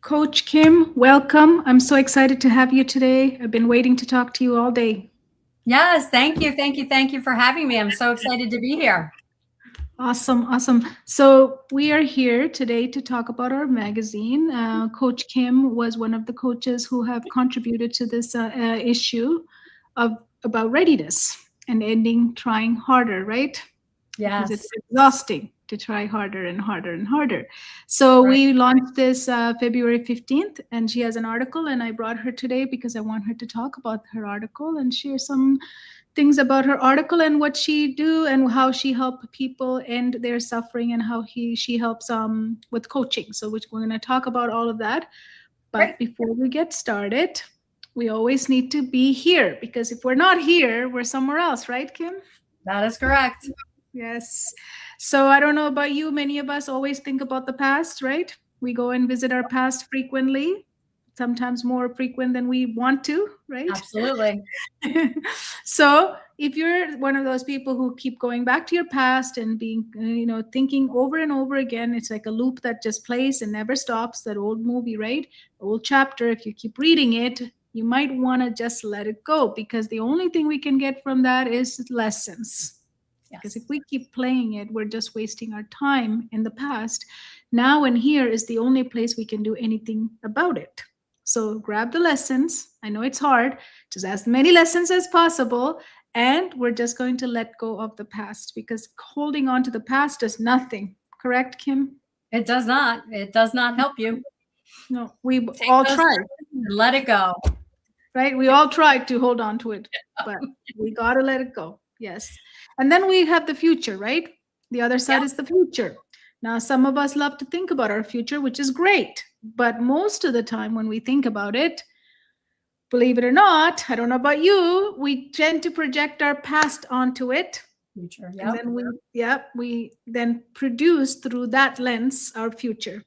Coach Kim, welcome. I'm so excited to have you today. I've been waiting to talk to you all day. Yes, thank you, thank you, thank you for having me. I'm so excited to be here. Awesome, awesome. So, we are here today to talk about our magazine. Coach Kim was one of the coaches who have contributed to this issue of about readiness and ending trying harder, right? Because it's Yes, exhausting to try harder and harder and harder. So right. we launched this February 15th, and she has an article, and I brought her today because I want her to talk about her article and share some things about her article and what she do and how she help people end their suffering and how she helps with coaching. So we're going to talk about all of that. Great. But before we get started, we always need to be here because if we're not here, we're somewhere else, right, Kim? That is correct. Yes. So I don't know about you. Many of us always think about the past, right? We go and visit our past frequently, sometimes more frequent than we want to, right? Absolutely. So if you're one of those people who keep going back to your past and being, thinking over and over again, it's like a loop that just plays and never stops. That old movie, right? Old chapter. If you keep reading it, you might want to just let it go because the only thing we can get from that is lessons, because if Yes. we keep playing it, we're just wasting our time in the past. Now and here is the only place we can do anything about it. So grab the lessons. I know it's hard. Just as many lessons as possible. And we're just going to let go of the past because holding on to the past does nothing. Correct, Kim? It does not. It does not help you. No, we Take all those tried, lessons and let it go. right? We all tried to hold on to it, but we got to let it go. Yes. And then we have the future, right? The other Yeah. side is the future. Now, some of us love to think about our future, which is great. But most of the time, when we think about it, believe it or not, I don't know about you, we tend to project our past onto it. Future. And Yep. then we then produce through that lens our future.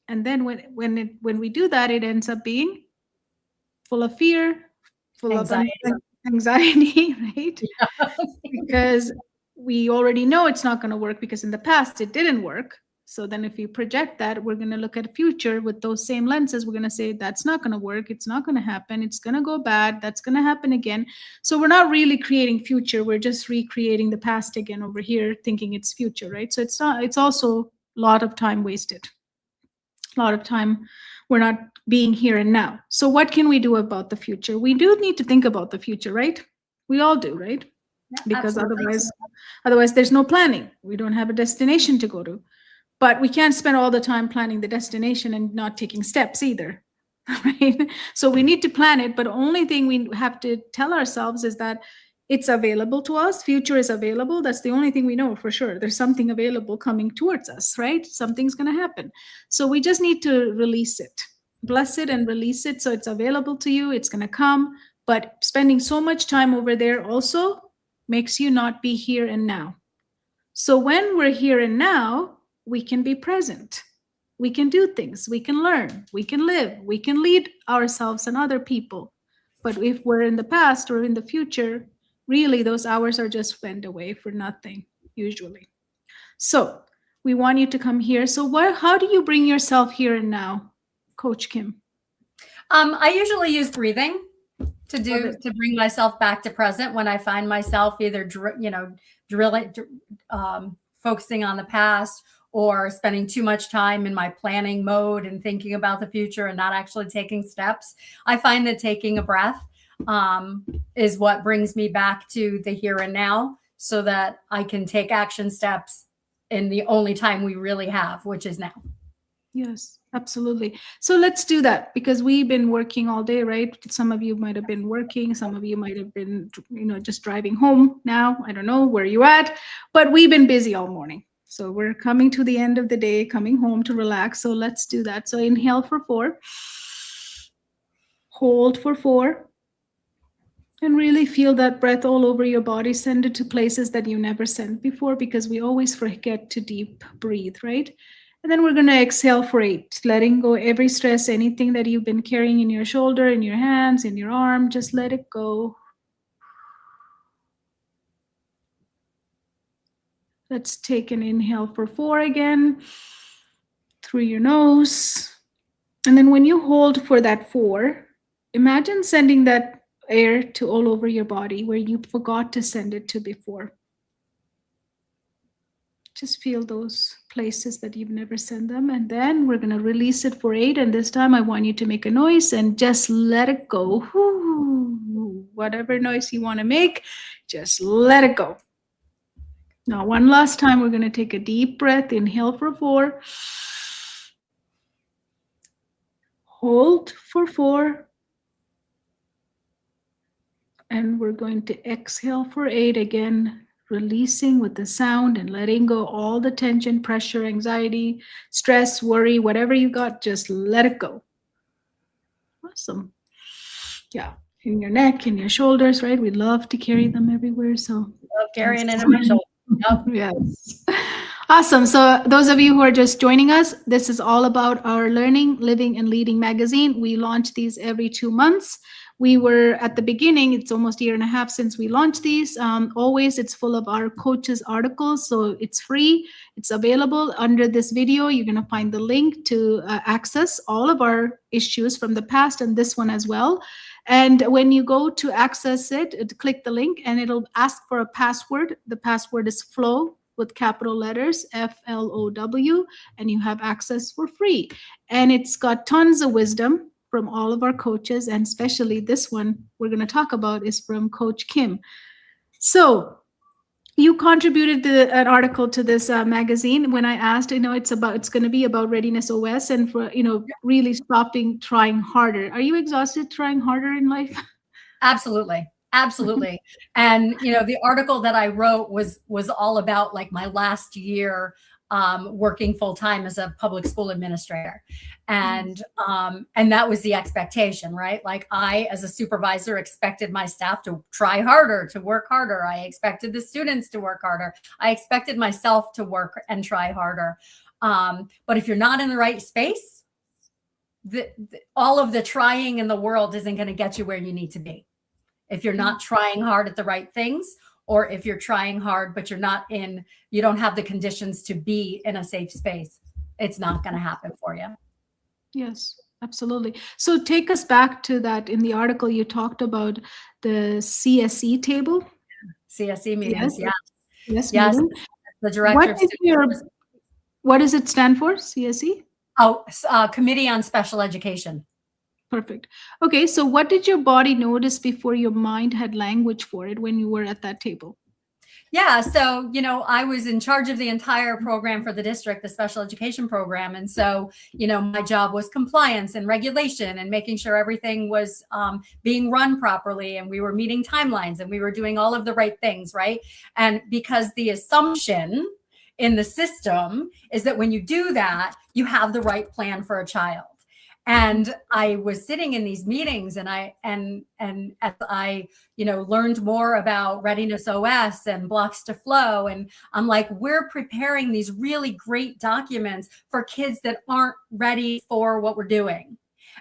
And then when we do that, it ends up being full of fear, full of Anxiety. anxiety, right? Yeah. Because we already know it's not going to work because in the past it didn't work. So then if we project that, we're going to look at the future with those same lenses. We're going to say that's not going to work, it's not going to happen, it's going to go bad, that's going to happen again. So we're not really creating future, we're just recreating the past again over here thinking it's future, right? So it's also a lot of time wasted, a lot of time we're not being here and now. So what can we do about the future? We do need to think about the future, right? We all do, right? Yeah, Because absolutely. otherwise there's no planning, we don't have a destination to go to. But we can't spend all the time planning the destination and not taking steps either. Right? So we need to plan it, but the only thing we have to tell ourselves is that it's available to us, future is available. That's the only thing we know for sure. There's something available coming towards us, right? Something's going to happen. So we just need to release it, bless it and release it, so it's available to you, it's going to come. But spending so much time over there also makes you not be here and now. So when we're here and now, we can be present. We can do things. We can learn. We can live. We can lead ourselves and other people. But if we're in the past or in the future, really those hours are just spent away for nothing, usually. So we want you to come here. So how do you bring yourself here and now, Coach Kim? I usually use breathing Love it. to bring myself back to present when I find myself either drilling, focusing on the past or spending too much time in my planning mode and thinking about the future and not actually taking steps. I find that taking a breath is what brings me back to the here and now so that I can take action steps in the only time we really have, which is now. Yes, absolutely. So let's do that because we've been working all day, right? Some of you might have been working, some of you might have been, just driving home now. I don't know where you at, but we've been busy all morning. So we're coming to the end of the day, coming home to relax. So let's do that. So inhale for 4, hold for 4, and really feel that breath all over your body. Send it to places that you never sent before because we always forget to deep breathe, right? And then we're going to exhale for 8, letting go every stress, anything that you've been carrying in your shoulder, in your hands, in your arm, just let it go. Let's take an inhale for 4 again, through your nose. And then when you hold for that 4, imagine sending that air to all over your body where you forgot to send it to before. Just feel those places that you've never sent them. And then we're going to release it for 8. And this time I want you to make a noise and just let it go. Whoo, whatever noise you want to make, just let it go. Now, one last time, we're going to take a deep breath. Inhale for 4. Hold for 4. And we're going to exhale for 8 again. Releasing with the sound and letting go all the tension, pressure, anxiety, stress, worry, whatever you got, just let it go. Awesome. Yeah, in your neck, in your shoulders, right? We love to carry them everywhere. So Love carrying it in my shoulder. Yep. yes. Awesome. So those of you who are just joining us, this is all about our Learning, Living, and Leading magazine. We launch these every 2 months. We were at the beginning, it's almost 1.5 years since we launched these. Always it's full of our coaches' articles, so it's free. It's available under this video. You're going to find the link to access all of our issues from the past and this one as well. And when you go to access it, click the link and it'll ask for a password. The password is FLOW with capital letters, FLOW, and you have access for free. And it's got tons of wisdom from all of our coaches, and especially this one we're going to talk about is from Coach Kim. So you contributed an article to this magazine when I asked, it's going to be about Readiness OS and for, really stopping trying harder. Are you exhausted trying harder in life? Absolutely. Absolutely. And, the article that I wrote was all about like my last year working full time as a public school administrator. And that was the expectation, right? Like I, as a supervisor, expected my staff to try harder, to work harder. I expected the students to work harder. I expected myself to work and try harder. But if you're not in the right space, all of the trying in the world isn't going to get you where you need to be. If you're not trying hard at the right things, or if you're trying hard, but you don't have the conditions to be in a safe space, it's not going to happen for you. Yes, absolutely. So take us back to that. In the article, you talked about the CSE table. CSE meetings, yes. Yes. The director of student what does it stand for, CSE? Committee on Special Education. Perfect. Okay, so what did your body notice before your mind had language for it when you were at that table? Yeah, so, I was in charge of the entire program for the district, the special education program. And so, my job was compliance and regulation and making sure everything was being run properly. And we were meeting timelines and we were doing all of the right things, right? And because the assumption in the system is that when you do that, you have the right plan for a child. And I was sitting in these meetings and as I, learned more about Readiness OS and blocks to flow. And I'm like, we're preparing these really great documents for kids that aren't ready for what we're doing.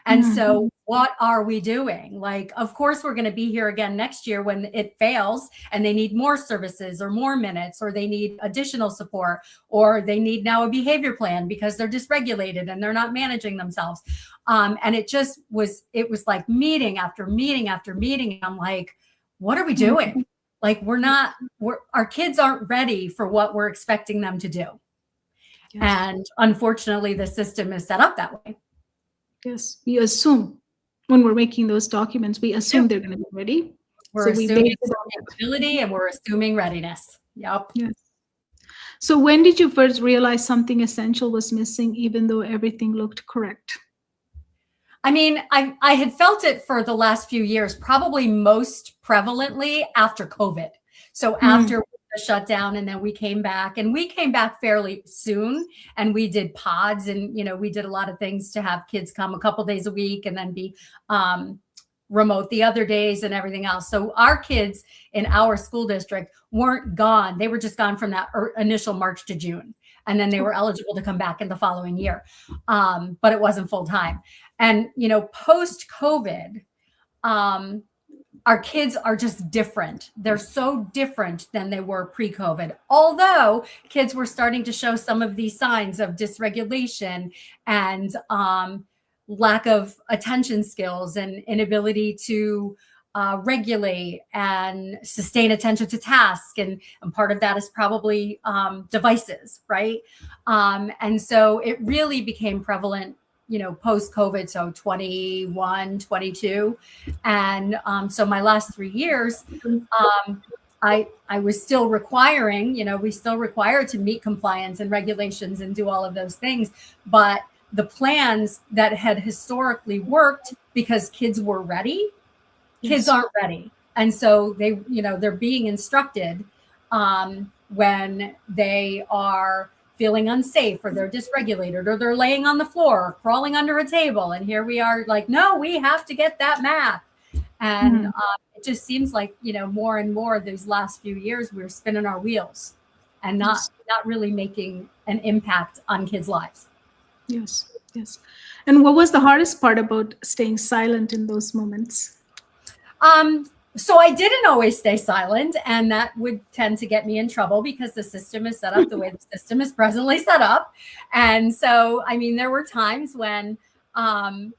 And so what are we doing? Like, of course, we're going to be here again next year when it fails and they need more services or more minutes, or they need additional support, or they need now a behavior plan because they're dysregulated and they're not managing themselves. And it was like meeting after meeting after meeting. I'm like, what are we doing? Like, our kids aren't ready for what we're expecting them to do. Yes. And unfortunately, the system is set up that way. Yes, we assume when we're making those documents, we assume they're going to be ready. We're assuming ability and we're assuming readiness. Yep. Yes. So when did you first realize something essential was missing, even though everything looked correct? I mean, I had felt it for the last few years, probably most prevalently after COVID. So after the shutdown, and then we came back fairly soon, and we did pods, and we did a lot of things to have kids come a couple days a week and then be remote the other days and everything else. So our kids in our school district weren't gone. They were just gone from that initial March to June. And then they were eligible to come back in the following year. But it wasn't full time. And, post COVID, our kids are just different. They're so different than they were pre-COVID. Although kids were starting to show some of these signs of dysregulation and lack of attention skills and inability to regulate and sustain attention to task. And part of that is probably devices, right? And so it really became prevalent, post-COVID, so 21, 22. And so my last 3 years, I was still requiring, we still required to meet compliance and regulations and do all of those things. But the plans that had historically worked because kids were ready, kids aren't ready. And so they're being instructed when they are feeling unsafe, or they're dysregulated, or they're laying on the floor or crawling under a table. And here we are like, no, we have to get that math. And it just seems like, more and more these last few years, we're spinning our wheels and not really making an impact on kids' lives. Yes. Yes. And what was the hardest part about staying silent in those moments? So I didn't always stay silent, and that would tend to get me in trouble because the system is set up the way the system is presently set up. And so, I mean, there were times when, I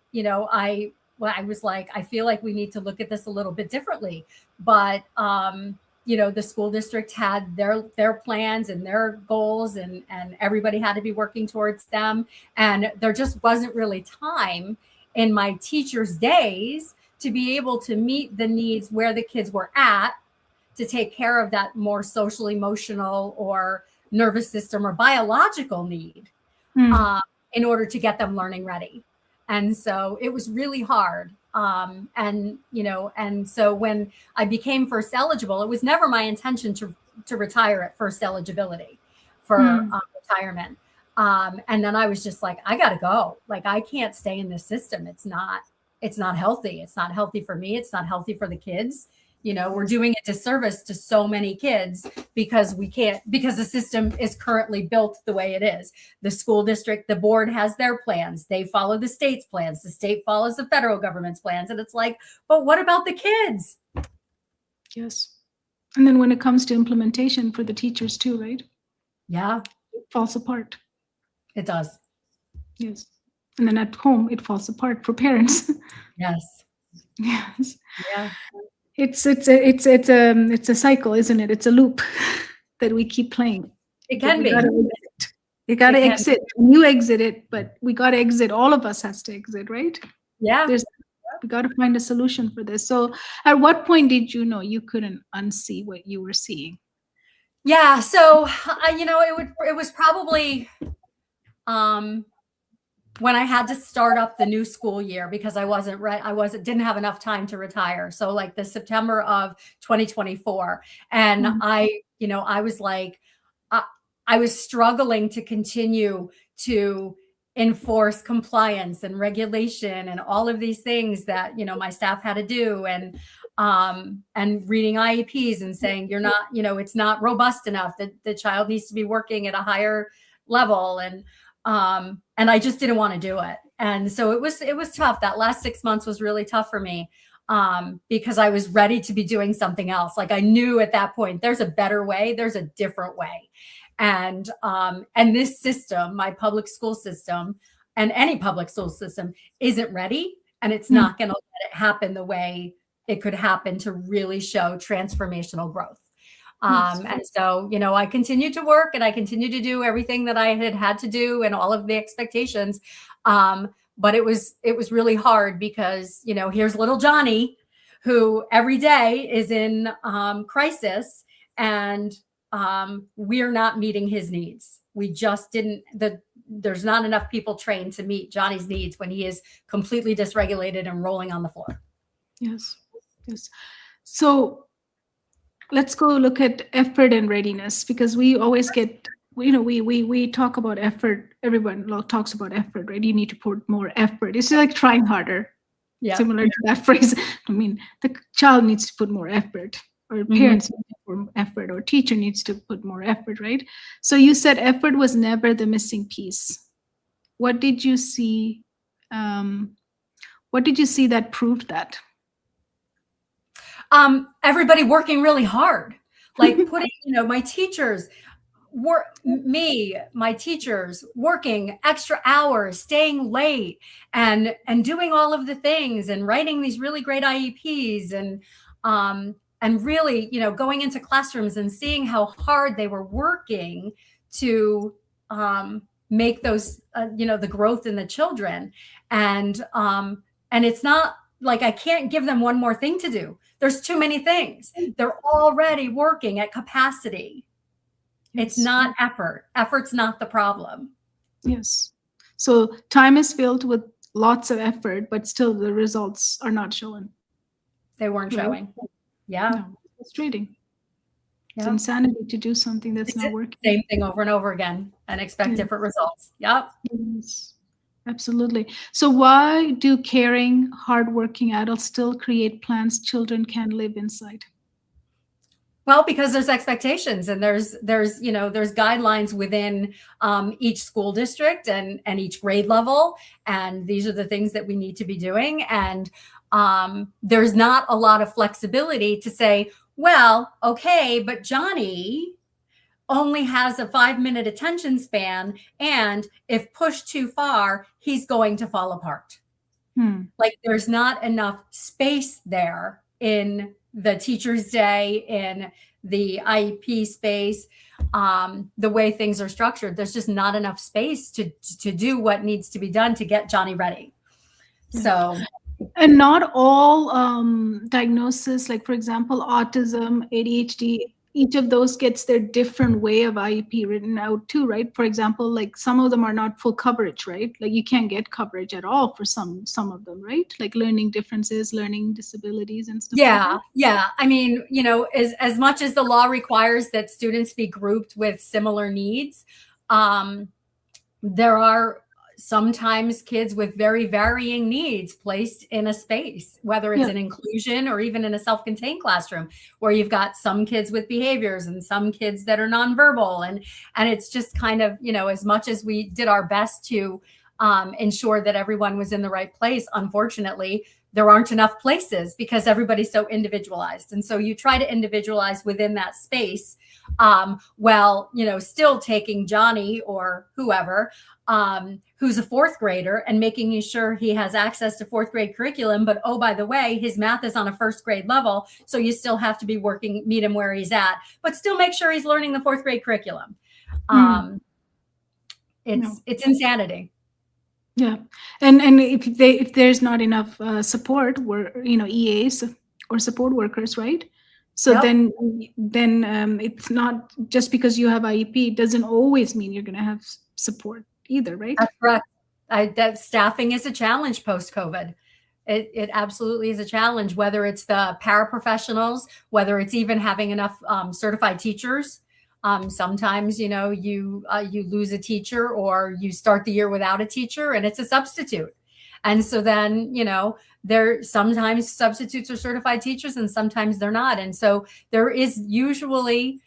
was like, I feel like we need to look at this a little bit differently. But, the school district had their plans and their goals, and everybody had to be working towards them. And there just wasn't really time in my teachers' days to be able to meet the needs where the kids were at, to take care of that more social, emotional, or nervous system or biological need in order to get them learning ready. And so it was really hard. And so when I became first eligible, it was never my intention to retire at first eligibility for retirement. And then I was just like, I got to go. Like, I can't stay in this system. It's not healthy. It's not healthy for me. It's not healthy for the kids. We're doing a disservice to so many kids because the system is currently built the way it is. The school district, the board has their plans. They follow the state's plans. The state follows the federal government's plans. And it's like, but what about the kids? Yes. And then when it comes to implementation for the teachers too, right? Yeah. It falls apart. It does. Yes. And then at home, it falls apart for parents. Yes. Yes. Yeah. It's a cycle, isn't it? It's a loop that we keep playing. It can be. You got to exit. You exit it, but we got to exit. All of us has to exit, right? Yeah. We got to find a solution for this. So at what point did you know you couldn't unsee what you were seeing? Yeah. So, it was probably, when I had to start up the new school year because I didn't have enough time to retire. So like the September of 2024. And I was like, I was struggling to continue to enforce compliance and regulation and all of these things that, my staff had to do, and reading IEPs and saying, you're not, it's not robust enough, that the child needs to be working at a higher level. And I just didn't want to do it. And so it was tough. That last 6 months was really tough for me because I was ready to be doing something else. Like, I knew at that point, there's a better way, there's a different way. And this system, my public school system, and any public school system, isn't ready, and it's not going to let it happen the way it could happen to really show transformational growth. And so, I continued to work, and I continued to do everything that I had to do, and all of the expectations. But it was really hard because, here's little Johnny, who every day is in crisis, and we're not meeting his needs. We just there's not enough people trained to meet Johnny's needs when he is completely dysregulated and rolling on the floor. Yes. Yes. So let's go look at effort and readiness, because we always get, we talk about effort. Everyone talks about effort, right? You need to put more effort. It's like trying harder. Yeah. Similar to that phrase. I mean, the child needs to put more effort, or parents need to put more effort, or teacher needs to put more effort, right? So you said effort was never the missing piece. What did you see? What did you see that proved that? Everybody working really hard, like putting, my teachers my teachers working extra hours, staying late, and doing all of the things, and writing these really great IEPs, and really, going into classrooms and seeing how hard they were working to make those, the growth in the children. And it's not like I can't give them one more thing to do. There's too many things. They're already working at capacity. It's not effort. Effort's not the problem. Yes. So time is filled with lots of effort, but still the results are not showing. They weren't showing. Yeah. No, it's frustrating. It's Yeah. insanity to do something that's not working. Same thing over and over again and expect different results. Yep. Yes, absolutely. So why do caring, hardworking adults still create plans children can live inside? Well, because there's expectations, and there's guidelines within each school district and each grade level, and these are the things that we need to be doing. And there's not a lot of flexibility to say, well, okay, but Johnny only has a 5-minute attention span, and if pushed too far, he's going to fall apart. Like, there's not enough space there in the teacher's day, in the IEP space, the way things are structured. There's just not enough space to do what needs to be done to get Johnny ready. So, and not all diagnoses, like for example, autism, ADHD, each of those gets their different way of IEP written out too, right? For example, like some of them are not full coverage, right? Like you can't get coverage at all for some of them, right? Like learning differences, learning disabilities and stuff. Yeah. Yeah. I mean, as much as the law requires that students be grouped with similar needs, there are sometimes kids with very varying needs placed in a space, whether it's an inclusion or even in a self-contained classroom, where you've got some kids with behaviors and some kids that are nonverbal. And it's just kind of, as much as we did our best to ensure that everyone was in the right place, unfortunately, there aren't enough places because everybody's so individualized. And so you try to individualize within that space, while, still taking Johnny or whoever, who's a 4th grader, and making sure he has access to 4th grade curriculum. But, oh, by the way, his math is on a 1st grade level. So you still have to be meet him where he's at, but still make sure he's learning the 4th grade curriculum. It's insanity. Yeah. And if there's not enough support, EAs or support workers, right? So then it's not just because you have IEP, it doesn't always mean you're going to have support either, right? That's correct. That staffing is a challenge post-COVID. It absolutely is a challenge, whether it's the paraprofessionals, whether it's even having enough certified teachers. Sometimes, you lose a teacher, or you start the year without a teacher and it's a substitute. And so then, there sometimes substitutes are certified teachers and sometimes they're not. And so there is usually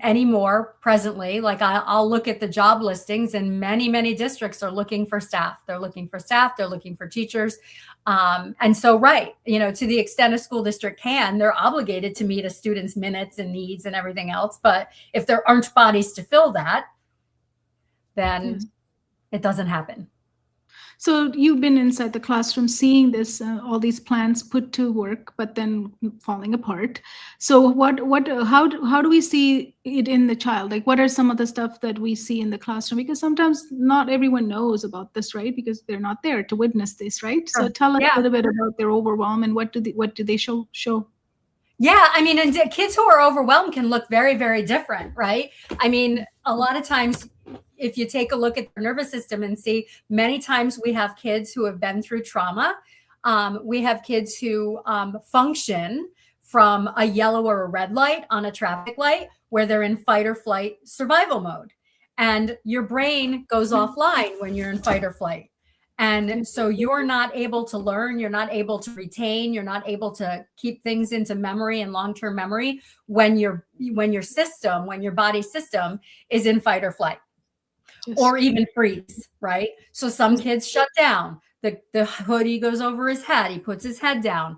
anymore presently, like I'll look at the job listings, and many, many districts are looking for staff. They're looking for staff. They're looking for teachers. And so, right, to the extent a school district can, they're obligated to meet a student's minutes and needs and everything else. But if there aren't bodies to fill that, then it doesn't happen. So you've been inside the classroom seeing this, all these plans put to work, but then falling apart. So how do we see it in the child? Like, what are some of the stuff that we see in the classroom? Because sometimes not everyone knows about this, right? Because they're not there to witness this, right? So tell us a little bit about their overwhelm and what do they show? Yeah, I mean, and kids who are overwhelmed can look very, very different, right? I mean, a lot of times, if you take a look at their nervous system and see, many times we have kids who have been through trauma. We have kids who function from a yellow or a red light on a traffic light, where they're in fight or flight survival mode. And your brain goes offline when you're in fight or flight. And so you're not able to learn, you're not able to retain, you're not able to keep things into memory and long-term memory when your body system is in fight or flight. Or even freeze, right? So some kids shut down. The hoodie goes over his head. He puts his head down.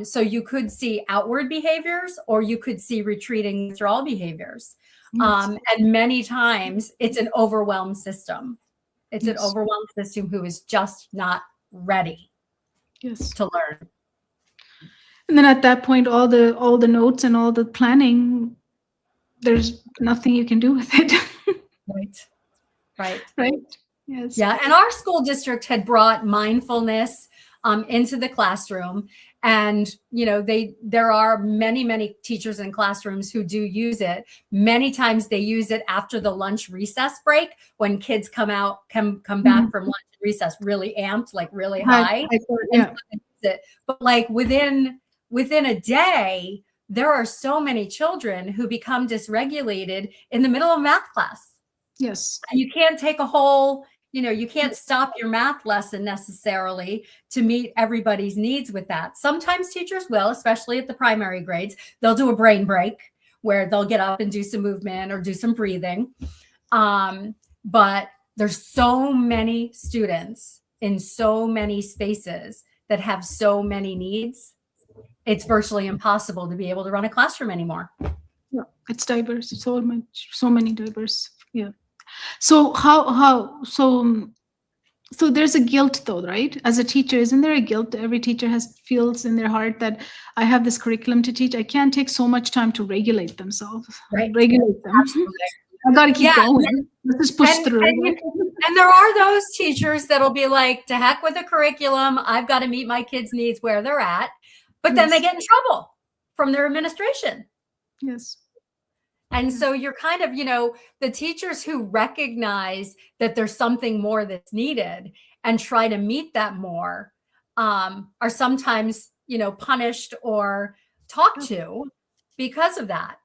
So you could see outward behaviors, or you could see retreating withdrawal behaviors. Yes. And many times it's an overwhelmed system. It's an Yes. overwhelmed system who is just not ready Yes. to learn. And then at that point, all the notes and all the planning, there's nothing you can do with it. Right. Right. Right. Yes. Yeah. And our school district had brought mindfulness into the classroom. And, there are many, many teachers in classrooms who do use it. Many times they use it after the lunch recess break when kids come back from lunch and recess really amped, like really high. Yeah. But like within a day, there are so many children who become dysregulated in the middle of math class. Yes. And you can't take a whole, you can't stop your math lesson necessarily to meet everybody's needs with that. Sometimes teachers will, especially at the primary grades, they'll do a brain break where they'll get up and do some movement or do some breathing. But there's so many students in so many spaces that have so many needs. It's virtually impossible to be able to run a classroom anymore. Yeah, it's diverse. So many diverse. Yeah. So so there's a guilt though, right? As a teacher, isn't there a guilt every teacher feels in their heart that I have this curriculum to teach. I can't take so much time to regulate themselves. Right. Regulate them. Absolutely. I gotta keep going. Let's just push through. And there are those teachers that'll be like, to heck with the curriculum. I've got to meet my kids' needs where they're at. But then they get in trouble from their administration. Yes. And so you're kind of, the teachers who recognize that there's something more that's needed and try to meet that more are sometimes, punished or talked to because of that.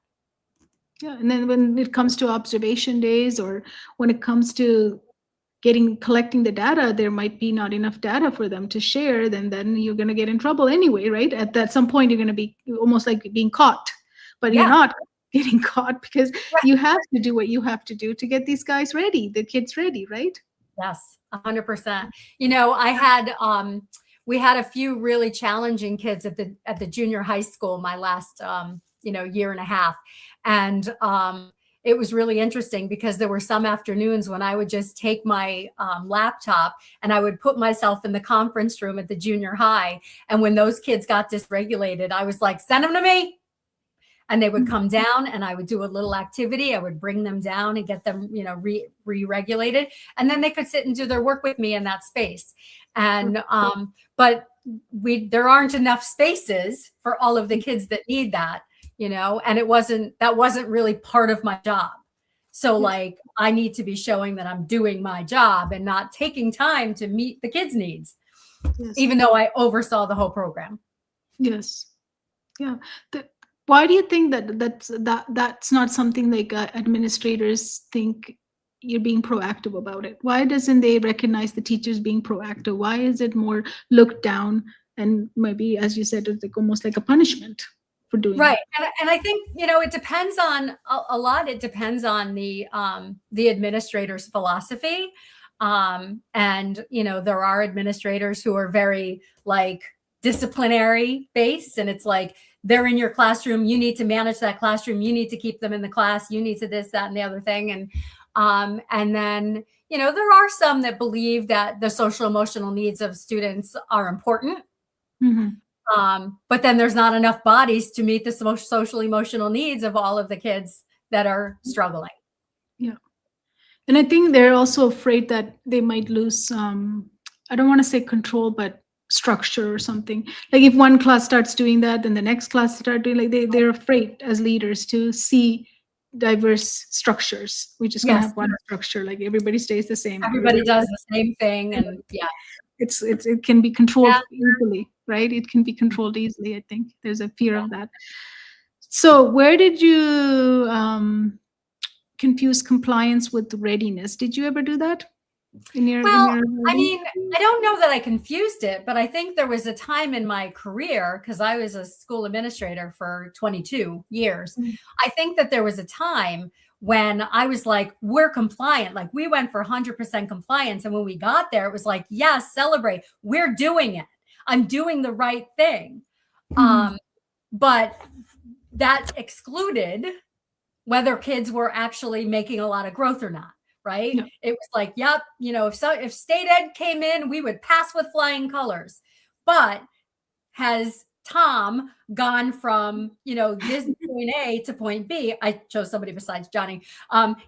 Yeah. And then when it comes to observation days or when it comes to collecting the data, there might be not enough data for them to share, then you're going to get in trouble anyway, right? At some point, you're going to be almost like being caught, but you're not getting caught because you have to do what you have to do to get these guys ready, the kids ready, right? Yes, 100%. We had a few really challenging kids at the junior high school my last year and a half, and it was really interesting because there were some afternoons when I would just take my laptop and I would put myself in the conference room at the junior high. And when those kids got dysregulated, I was like, send them to me. And they would come down and I would do a little activity. I would bring them down and get them, re-regulated. And then they could sit and do their work with me in that space. And, but there aren't enough spaces for all of the kids that need that. And that wasn't really part of my job. So like, I need to be showing that I'm doing my job and not taking time to meet the kids' needs, even though I oversaw the whole program. Yes. Yeah. Why do you think that's not something like administrators think you're being proactive about it? Why doesn't they recognize the teachers being proactive? Why is it more looked down and maybe, as you said, it's like almost like a punishment for doing right? And I think it depends on a lot. It depends on the administrator's philosophy, and there are administrators who are very like disciplinary based, and it's like they're in your classroom. You need to manage that classroom. You need to keep them in the class. You need to this, that, and the other thing, and then there are some that believe that the social emotional needs of students are important. Mm-hmm. But then there's not enough bodies to meet the social emotional needs of all of the kids that are struggling. Yeah. And I think they're also afraid that they might lose, I don't want to say control, but structure or something. Like if one class starts doing that, then the next class start doing they're afraid as leaders to see diverse structures. We just gonna have one structure, like everybody stays the same. Everybody does the same thing. And it can be controlled easily, right? It can be controlled easily. I think there's a fear of that. So where did you confuse compliance with readiness? Did you ever do that? I mean, I don't know that I confused it, but I think there was a time in my career, because I was a school administrator for 22 years. Mm-hmm. I think that there was a time when I was like, we're compliant. Like we went for 100% compliance. And when we got there, it was like, yes, celebrate. We're doing it. I'm doing the right thing. But that excluded whether kids were actually making a lot of growth or not, right? Yeah. It was like, yep, if state ed came in, we would pass with flying colors. But has Tom gone from, this point A to point B? I chose somebody besides Johnny.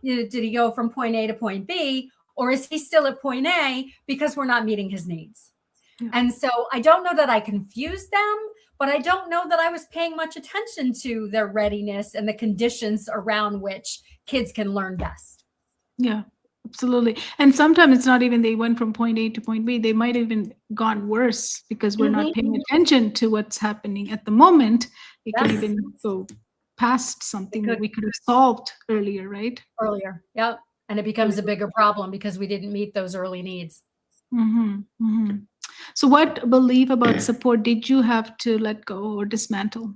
Did he go from point A to point B, or is he still at point A because we're not meeting his needs? Yeah. And so I don't know that I confused them, but I don't know that I was paying much attention to their readiness and the conditions around which kids can learn best. Yeah, absolutely. And sometimes it's not even they went from point A to point B. They might have even gone worse because we're not paying attention to what's happening at the moment. It can even go past something that we could have solved earlier, right? Earlier, yep. And it becomes a bigger problem because we didn't meet those early needs. So what belief about support did you have to let go or dismantle?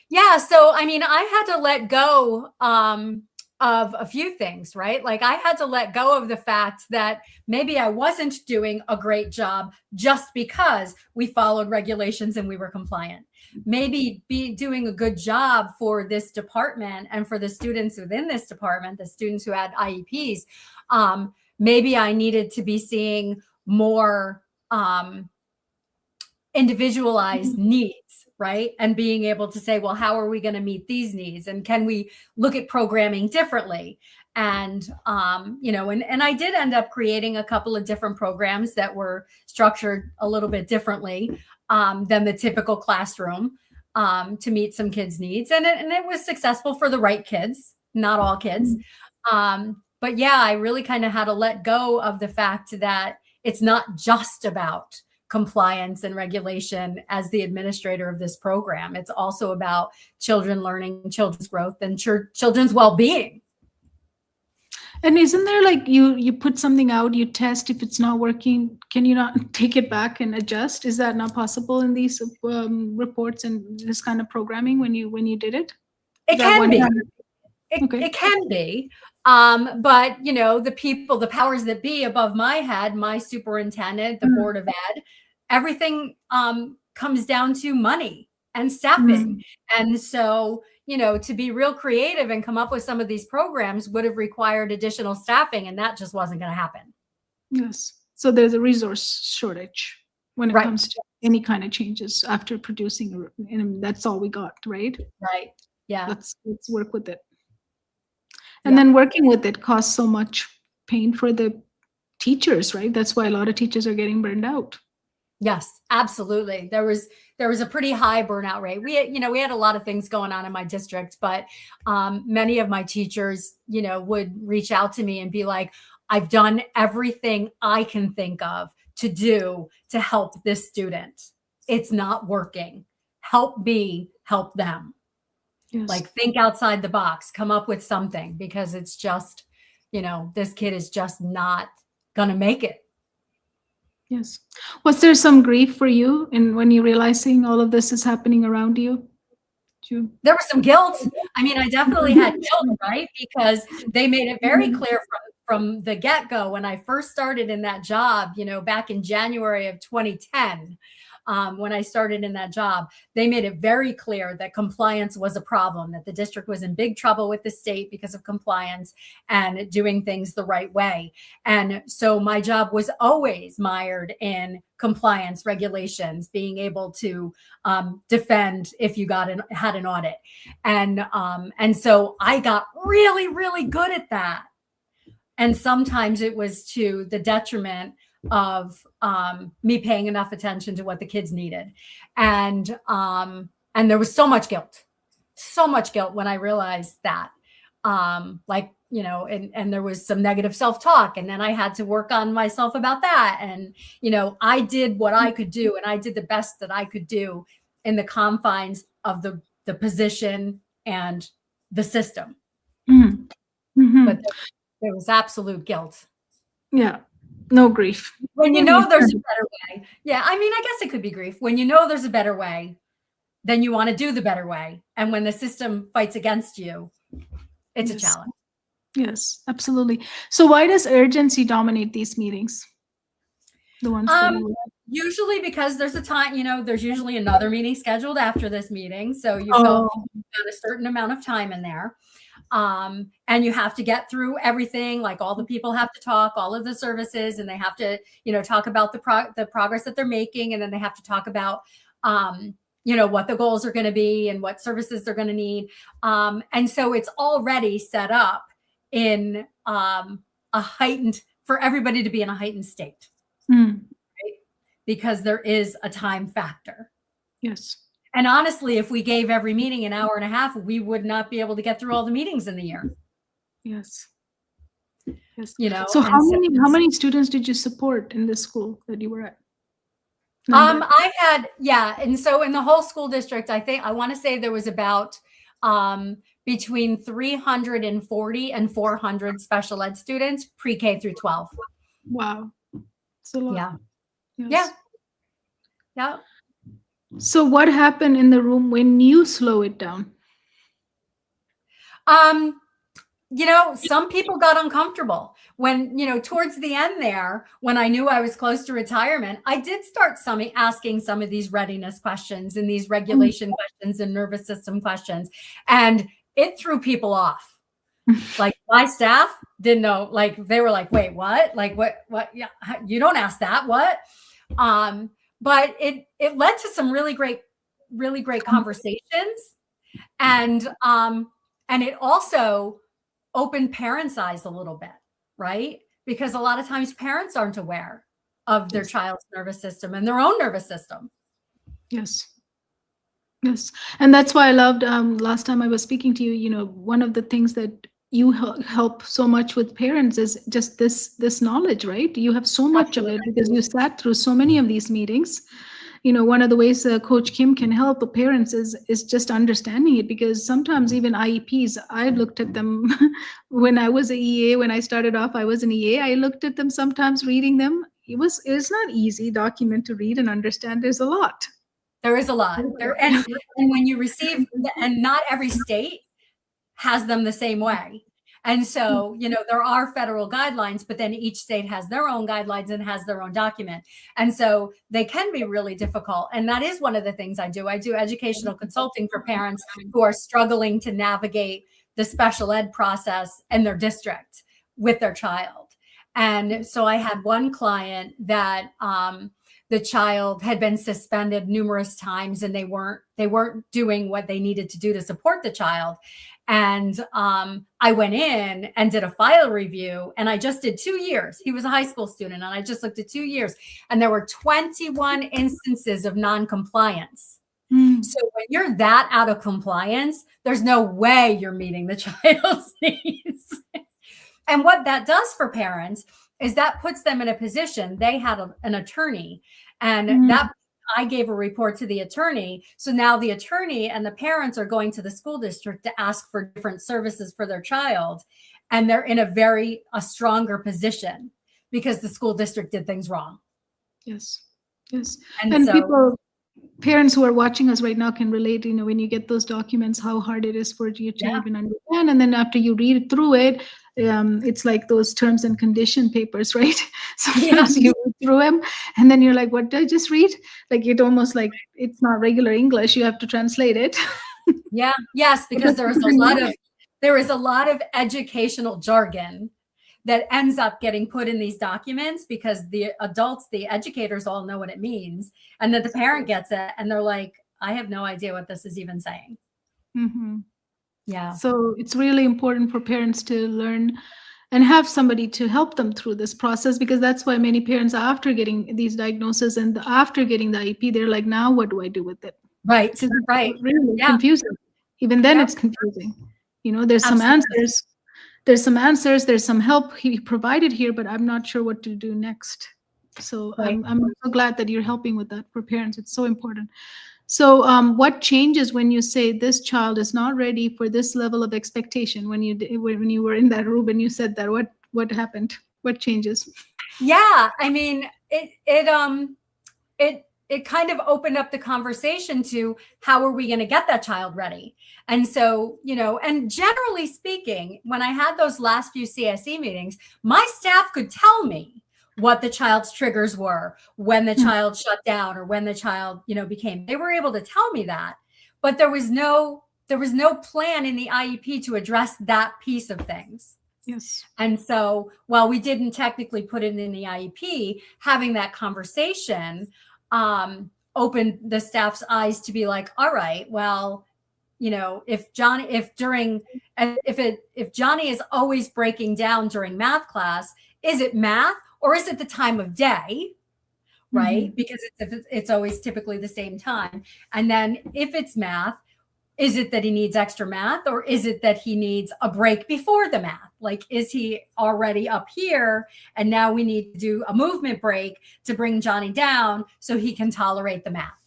Yeah, so I mean, I had to let go of a few things, right? Like I had to let go of the fact that maybe I wasn't doing a great job just because we followed regulations and we were compliant. Maybe be doing a good job for this department and for the students within this department, the students who had IEPs. Maybe I needed to be seeing more individualized needs, right? And being able to say, well, how are we going to meet these needs? And can we look at programming differently? And, and I did end up creating a couple of different programs that were structured a little bit differently than the typical classroom to meet some kids' needs. And it was successful for the right kids, not all kids. But yeah, I really kind of had to let go of the fact that it's not just about compliance and regulation as the administrator of this program. It's also about children learning, children's growth, and children's well-being. And isn't there like you put something out, you test, if it's not working, can you not take it back and adjust? Is that not possible in these reports and this kind of programming when you did it? It can be. It can be. But the powers that be above my head, my superintendent, the board of ed, everything comes down to money and staffing. And so, to be real creative and come up with some of these programs would have required additional staffing, and that just wasn't going to happen. Yes. So there's a resource shortage when it comes to any kind of changes after producing, and that's all we got, right? Right. Yeah. Let's work with it. And then working with it costs so much pain for the teachers, right? That's why a lot of teachers are getting burned out. Yes, absolutely. There was a pretty high burnout rate. We had a lot of things going on in my district, but many of my teachers, would reach out to me and be like, I've done everything I can think of to do to help this student. It's not working. Help me help them. Yes. Like think outside the box, come up with something, because it's just, this kid is just not going to make it. Yes. Was there some grief for you when you're realizing all of this is happening around you? There was some guilt. I mean, I definitely had guilt, right? Because they made it very clear from the get-go when I first started in that job, back in January of 2010, when I started in that job, they made it very clear that compliance was a problem, that the district was in big trouble with the state because of compliance and doing things the right way. And so my job was always mired in compliance regulations, being able to defend if you had an audit. And so I got really, really good at that. And sometimes it was to the detriment of me paying enough attention to what the kids needed. And there was so much guilt when I realized that, and there was some negative self-talk, and then I had to work on myself about that. And, I did what I could do, and I did the best that I could do in the confines of the position and the system. But there was absolute guilt. Yeah. No grief. When there's a better way. Yeah. I mean, I guess it could be grief. When there's a better way, then you want to do the better way. And when the system fights against you, it's a challenge. Yes, absolutely. So why does urgency dominate these meetings? The ones that you Usually because there's a time, there's usually another meeting scheduled after this meeting. So you've Oh, got a certain amount of time in there. And you have to get through everything. Like all the people have to talk, all of the services, and they have to, talk about the progress that they're making. And then they have to talk about, what the goals are going to be and what services they're going to need. And so it's already set up in for everybody to be in a heightened state. mm, Right? Because there is a time factor. yes. And honestly, if we gave every meeting an hour and a half, we would not be able to get through all the meetings in the year. Yes. Yes. So how many students did you support in this school that you were at? I had, and so in the whole school district, I want to say there was about between 340 and 400 special ed students, pre-K through 12. Wow. It's a lot. Yeah. Yes. Yeah. So what happened in the room when you slow it down? Some people got uncomfortable when, towards the end there, when I knew I was close to retirement, I did start asking some of these readiness questions and these regulation questions and nervous system questions. And it threw people off. Like my staff didn't know, like, they were like, wait, what? Like, what? Yeah, you don't ask that. What? But it led to some really great conversations. And it also opened parents' eyes a little bit, right? Because a lot of times parents aren't aware of their child's nervous system and their own nervous system. Yes. Yes. And that's why I loved last time I was speaking to you, one of the things that you help so much with parents is just this knowledge, right? You have so much of it because you sat through so many of these meetings. One of the ways Coach Kim can help the parents is just understanding it, because sometimes even IEPs, I looked at them when I was an EA. When I started off, I was an EA. I looked at them sometimes, reading them. It's not easy document to read and understand. There's a lot. There is a lot there, and when you receive, and not every state has them the same way. And so, there are federal guidelines, but then each state has their own guidelines and has their own document. And so they can be really difficult. And that is one of the things I do. I do educational consulting for parents who are struggling to navigate the special ed process in their district with their child. And so I had one client that the child had been suspended numerous times, and they weren't doing what they needed to do to support the child. And I went in and did a file review, and I just did 2 years. He was a high school student, and I just looked at 2 years, and there were 21 instances of non-compliance. So when you're that out of compliance, there's no way you're meeting the child's needs. And what that does for parents is that puts them in a position. They had an attorney, and that I gave a report to the attorney. So now the attorney and the parents are going to the school district to ask for different services for their child. And they're in a stronger position because the school district did things wrong. Yes. Yes. And so, parents who are watching us right now can relate, when you get those documents, how hard it is for you to even understand. And then after you read through it, it's like those terms and condition papers, right? Sometimes you read through them and then you're like, what did I just read? Like, it almost like it's not regular English. You have to translate it. Yes, because there is a lot of educational jargon that ends up getting put in these documents because the adults, the educators all know what it means, and that the parent gets it and they're like, I have no idea what this is even saying. Yeah. So it's really important for parents to learn and have somebody to help them through this process, because that's why many parents, after getting these diagnoses and after getting the IEP, they're like, now what do I do with it? Right. Right. Really confusing. Even then it's confusing. There's some answers. There's some answers, there's some help he provided here, but I'm not sure what to do next. So I'm so glad that you're helping with that for parents. It's so important. So what changes when you say this child is not ready for this level of expectation? When you were in that room and you said that, what happened? What changes? Yeah, I mean, it kind of opened up the conversation to how are we going to get that child ready? And so, and generally speaking, when I had those last few CSE meetings, my staff could tell me what the child's triggers were, when the child shut down or when the child, they were able to tell me that, but there was no plan in the IEP to address that piece of things. Yes. And so while we didn't technically put it in the IEP, having that conversation opened the staff's eyes to be like, all right, well, if Johnny is always breaking down during math class, is it math or is it the time of day? Right? Mm-hmm. Because it's always typically the same time. And then if it's math, is it that he needs extra math or is it that he needs a break before the math? Like, is he already up here and now we need to do a movement break to bring Johnny down so he can tolerate the math?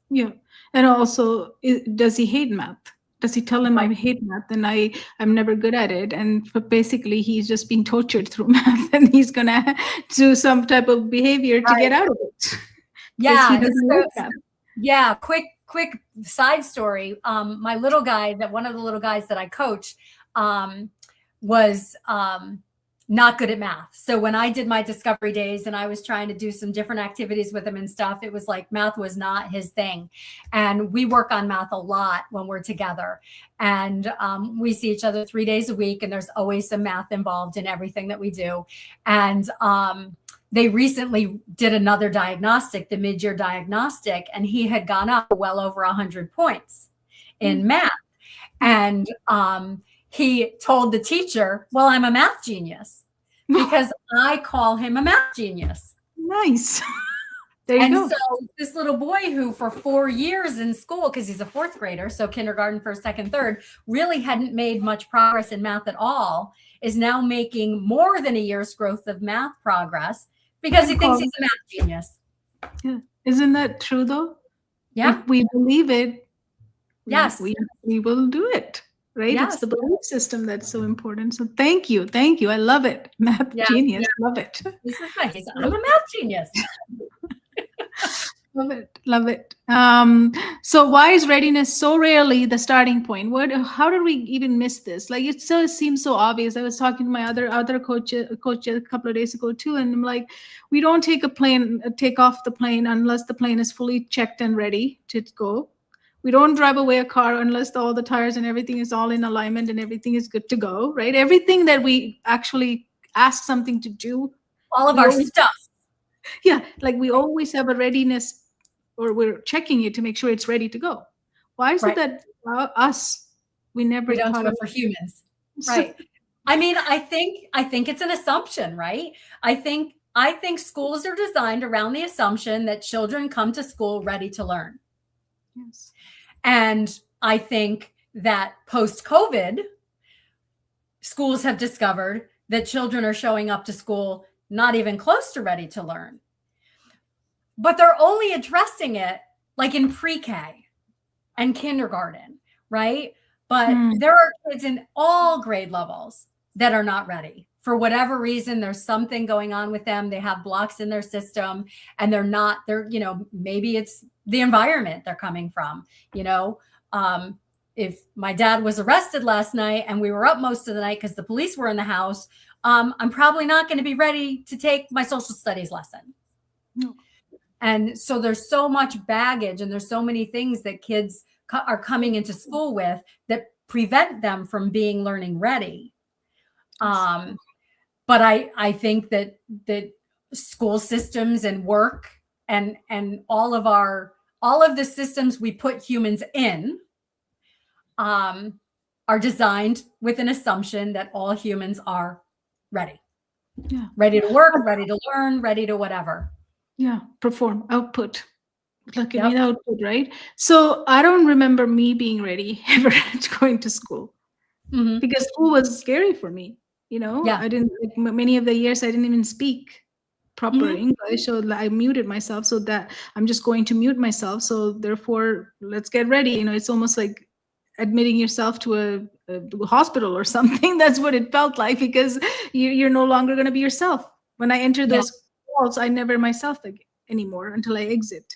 Yeah. And also, does he hate math? Does he tell him, Right. I hate math and I'm never good at it? And basically, he's just being tortured through math and he's going to do some type of behavior to get out of it. Yeah. He doesn't like that. Yeah. Quick side story. One of the little guys that I coach was not good at math. So when I did my discovery days and I was trying to do some different activities with him and stuff, it was like math was not his thing. And we work on math a lot when we're together. And we see each other 3 days a week, and there's always some math involved in everything that we do. And they recently did another diagnostic, the mid-year diagnostic, and he had gone up well over 100 points in math. And he told the teacher, well, I'm a math genius because I call him a math genius. Nice. There you go. And so this little boy who for 4 years in school, because he's a fourth grader, so kindergarten, first, second, third, really hadn't made much progress in math at all, is now making more than a year's growth of math progress because he thinks he's a math genius. Yeah. Isn't that true though? Yeah. If we believe it, yes, we will do it. Right? Yes. It's the belief system that's so important. So thank you. I love it. Math genius. Love it. This is nice. I'm a math genius. Love it. So why is readiness so rarely the starting point? How did we even miss this? Like, it so seems so obvious. I was talking to my other coach a couple of days ago too, and I'm like, we don't take off the plane unless the plane is fully checked and ready to go. We don't drive away a car unless all the tires and everything is all in alignment and everything is good to go, right? Everything that we actually ask something to do. All of our stuff. Yeah, like we always have a readiness, or we're checking it to make sure it's ready to go. Why is it that we never don't thought do it for humans? Right. I mean, I think it's an assumption, right? I think schools are designed around the assumption that children come to school ready to learn. Yes. And I think that post-COVID, schools have discovered that children are showing up to school not even close to ready to learn. But they're only addressing it like in pre-K and kindergarten, right? But there are kids in all grade levels that are not ready. For whatever reason, there's something going on with them. They have blocks in their system and maybe it's the environment they're coming from. If my dad was arrested last night and we were up most of the night because the police were in the house, I'm probably not going to be ready to take my social studies lesson. No. And so there's so much baggage and there's so many things that kids are coming into school with that prevent them from being learning ready. But I think that school systems and work and all of the systems we put humans in are designed with an assumption that all humans are ready. Yeah. Ready to work, ready to learn, ready to whatever. Yeah. Perform, output. Look at me, the output, right? So I don't remember me being ready ever going to school because school was scary for me. I didn't, many of the years I didn't even speak proper English, so I muted myself, so that I'm just going to mute myself. So therefore, let's get ready. It's almost like admitting yourself to a hospital or something. That's what it felt like, because you're no longer going to be yourself. When I enter those walls, I never myself anymore until I exit.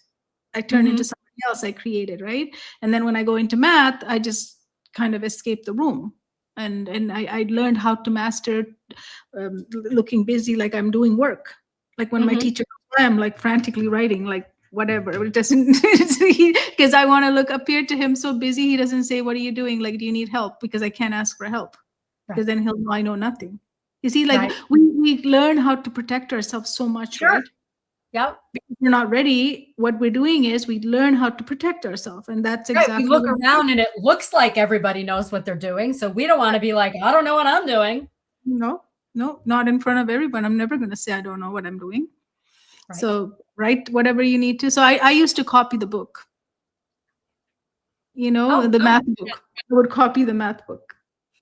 I turn into somebody else I created, right? And then when I go into math, I just kind of escape the room. And I learned how to master looking busy like I'm doing work. Like when my Mhm. teacher, I'm like frantically writing, like whatever. It doesn't, because I want to look appear to him so busy. He doesn't say, "What are you doing? Like, do you need help?" Because I can't ask for help, Right. because then he'll know I know nothing. You see, like Right. we learn how to protect ourselves so much, Sure. right? Yep. Because we're not ready. What we're doing is we learn how to protect ourselves, and that's Right. We exactly look what. around and it looks like everybody knows what they're doing. So we don't want to be like, I don't know what I'm doing. No, no, not in front of everyone. I'm never going to say I don't know what I'm doing. Right. So write whatever you need to. So I used to copy the book, Oh, the good. math book. I would copy the math book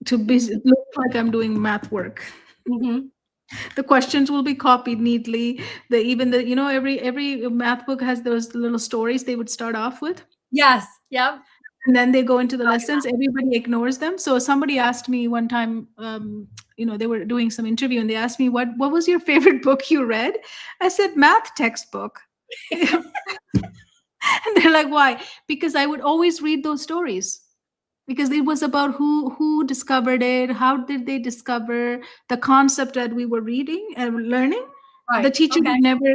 to look like I'm doing math work. Mhm. The questions will be copied neatly. Even the, every math book has those little stories they would start off with. Yes. Yep. And then they go into the Copy lessons. Everybody ignores them. So somebody asked me one time, they were doing some interview and they asked me, what was your favorite book you read? I said, math textbook. And they're like, why? Because I would always read those stories, because it was about who discovered it, how did they discover the concept that we were reading and learning. The Right. teacher Okay. would never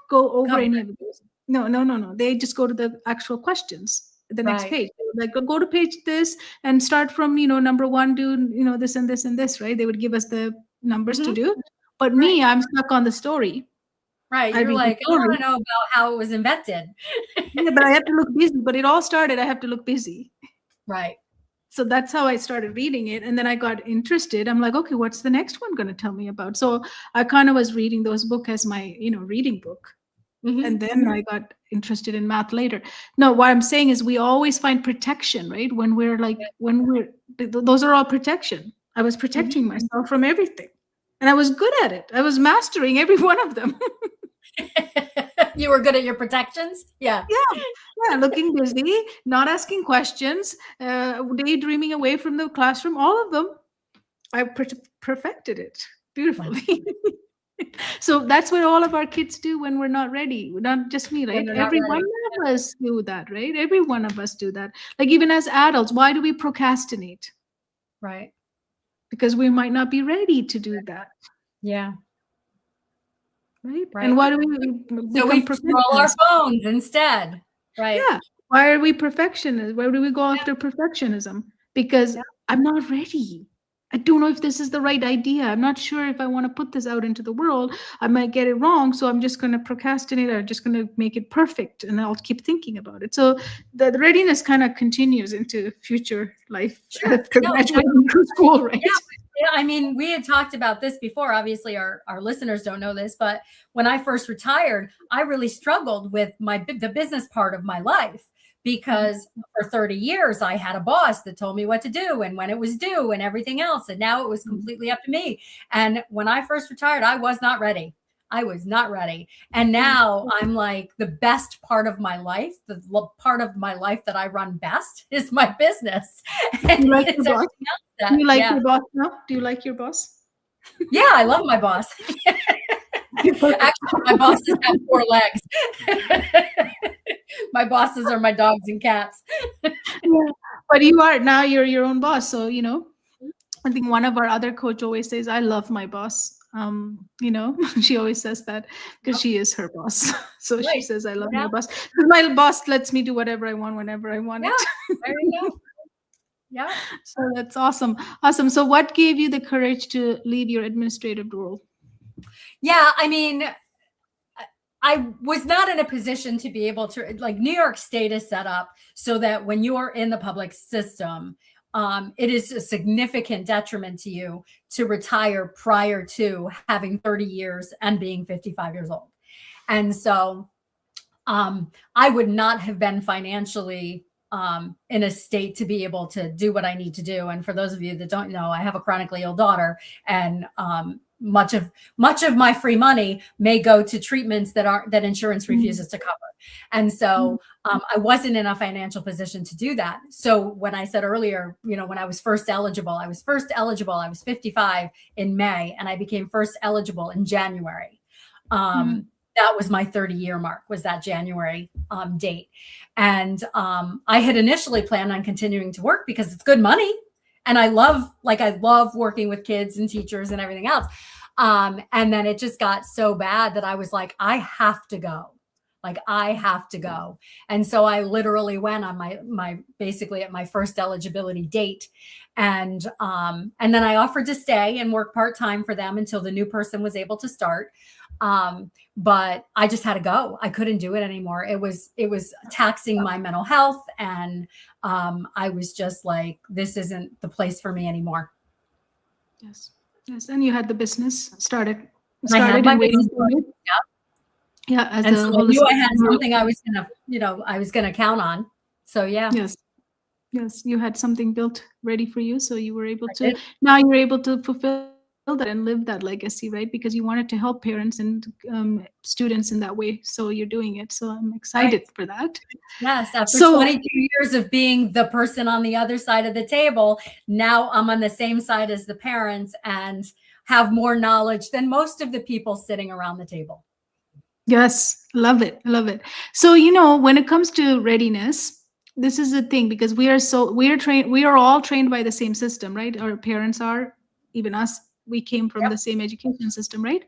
go over Cover any it. of those. No, no, no, no. They just go to the actual questions, the next Right. page. They would like, go to page this and start from, number one, do, this and this and this, right? They would give us the numbers to Mhm. do. But Right. me, I'm stuck on the story. Right. I You're read the like, I story. want to know about how it was invented. Yeah, but I have to look busy. But it all started, I have to look busy. Right. So that's how I started reading it. And then I got interested. I'm like, okay, what's the next one going to tell me about? So I kind of was reading those books as my, reading book. And Mhm. then I got interested in math later. No, what I'm saying is we always find protection, right? Those are all protection. I was Mhm. protecting myself from everything. And I was good at it. I was mastering every one of them. You were good at your protections? Yeah. Yeah, yeah, looking busy, not asking questions, daydreaming away from the classroom, all of them. I perfected it Wow. beautifully. So that's what all of our kids do when we're not ready. Not just me, When right? they're not Every one ready. of us do that, right? Every one of us do that. Like even as adults, why do we procrastinate? Right. Because we might not be ready to do that, Yeah. right? And Right. why do we So become we scroll our perfectionists? phones instead. Right. Yeah. Why are we perfectionists? Why do we go after perfectionism? Because Yeah. I'm not ready. I don't know if this is the right idea. I'm not sure if I want to put this out into the world. I might get it wrong. So I'm just going to procrastinate or just going to make it perfect. And I'll keep thinking about it. So the readiness kind of continues into future life Sure. after No, graduating from school, right? yeah. Yeah, I mean, we had talked about this before. Obviously, our listeners don't know this, but when I first retired, I really struggled with the business part of my life because for 30 years I had a boss that told me what to do and when it was due and everything else. And now it was completely up to me. And when I first retired, I was not ready. I was not ready. And now I'm like, the best part of my life, the part of my life that I run best is my business. And You like your it's boss? everything else Do that, you like yeah. your boss now? Do you like your boss? Yeah, I love my boss. Actually, my bosses have 4 legs. My bosses are my dogs and cats. Yeah. But you're your own boss. So, I think one of our other coach always says, I love my boss. She always says that because Yep. she is her boss. So she Right. says, I love my Yeah. boss. 'Cause my boss lets me do whatever I want whenever I want Yeah. it. There you go. Yeah. So that's awesome. Awesome. So what gave you the courage to leave your administrative role? Yeah. I mean, I was not in a position to be able to, like, New York State is set up so that when you are in the public system, it is a significant detriment to you to retire prior to having 30 years and being 55 years old. And so I would not have been financially in a state to be able to do what I need to do. And for those of you that don't know, I have a chronically ill daughter, and much of my free money may go to treatments that insurance refuses to cover. And so I wasn't in a financial position to do that. So when I said earlier, when I was first eligible, I was 55 in May, and I became first eligible in January. That was my 30-year mark, was that January date. And I had initially planned on continuing to work because it's good money. And I love working with kids and teachers and everything else. And then it just got so bad that I was like, I have to go. Like, I have to go. And so I literally went on my basically at my first eligibility date. And then I offered to stay and work part-time for them until the new person was able to start. But I just had to go. I couldn't do it anymore. It was taxing my mental health. And I was just like, this isn't the place for me anymore. Yes. Yes. And you had the business started. I had my business. Yeah. As And so I knew I had something I was gonna count on. So yeah. Yes. Yes. You had something built ready for you. So you were able to, now you're able to fulfill that and live that legacy, right? Because you wanted to help parents and students in that way. So you're doing it. So I'm excited for that. Yes. After 22 years of being the person on the other side of the table, now I'm on the same side as the parents and have more knowledge than most of the people sitting around the table. Yes, love it, love it. So, when it comes to readiness, this is the thing, because we are all trained by the same system, right? Our parents are, even us, we came from the same education system, right?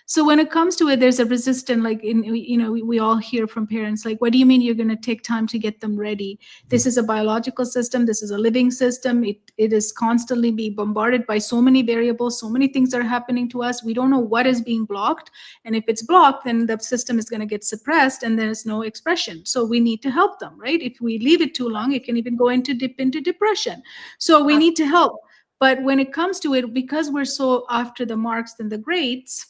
So when it comes to it, there's a resistance, like we all hear from parents, like, what do you mean you're going to take time to get them ready? This is a biological system. This is a living system. It is constantly being bombarded by so many variables, so many things are happening to us. We don't know what is being blocked. And if it's blocked, then the system is going to get suppressed and there's no expression. So we need to help them, right? If we leave it too long, it can even go into depression. So we need to help. But when it comes to it, because we're so after the marks and the grades,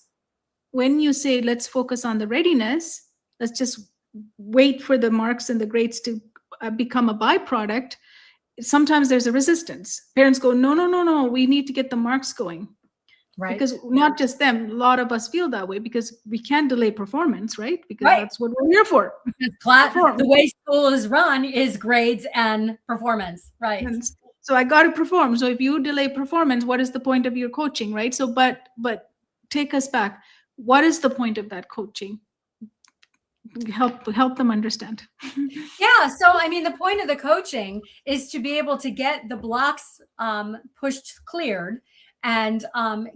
when you say, let's focus on the readiness, let's just wait for the marks and the grades to become a byproduct, sometimes there's a resistance. Parents go, no, we need to get the marks going. Right. Because not just them, a lot of us feel that way because we can't delay performance, right? Because that's what we're here for. The way school is run is grades and performance, right? And so I got to perform. So if you delay performance, what is the point of your coaching, right? So, but take us back. What is the point of that coaching? Help them understand. Yeah. So, I mean, the point of the coaching is to be able to get the blocks cleared and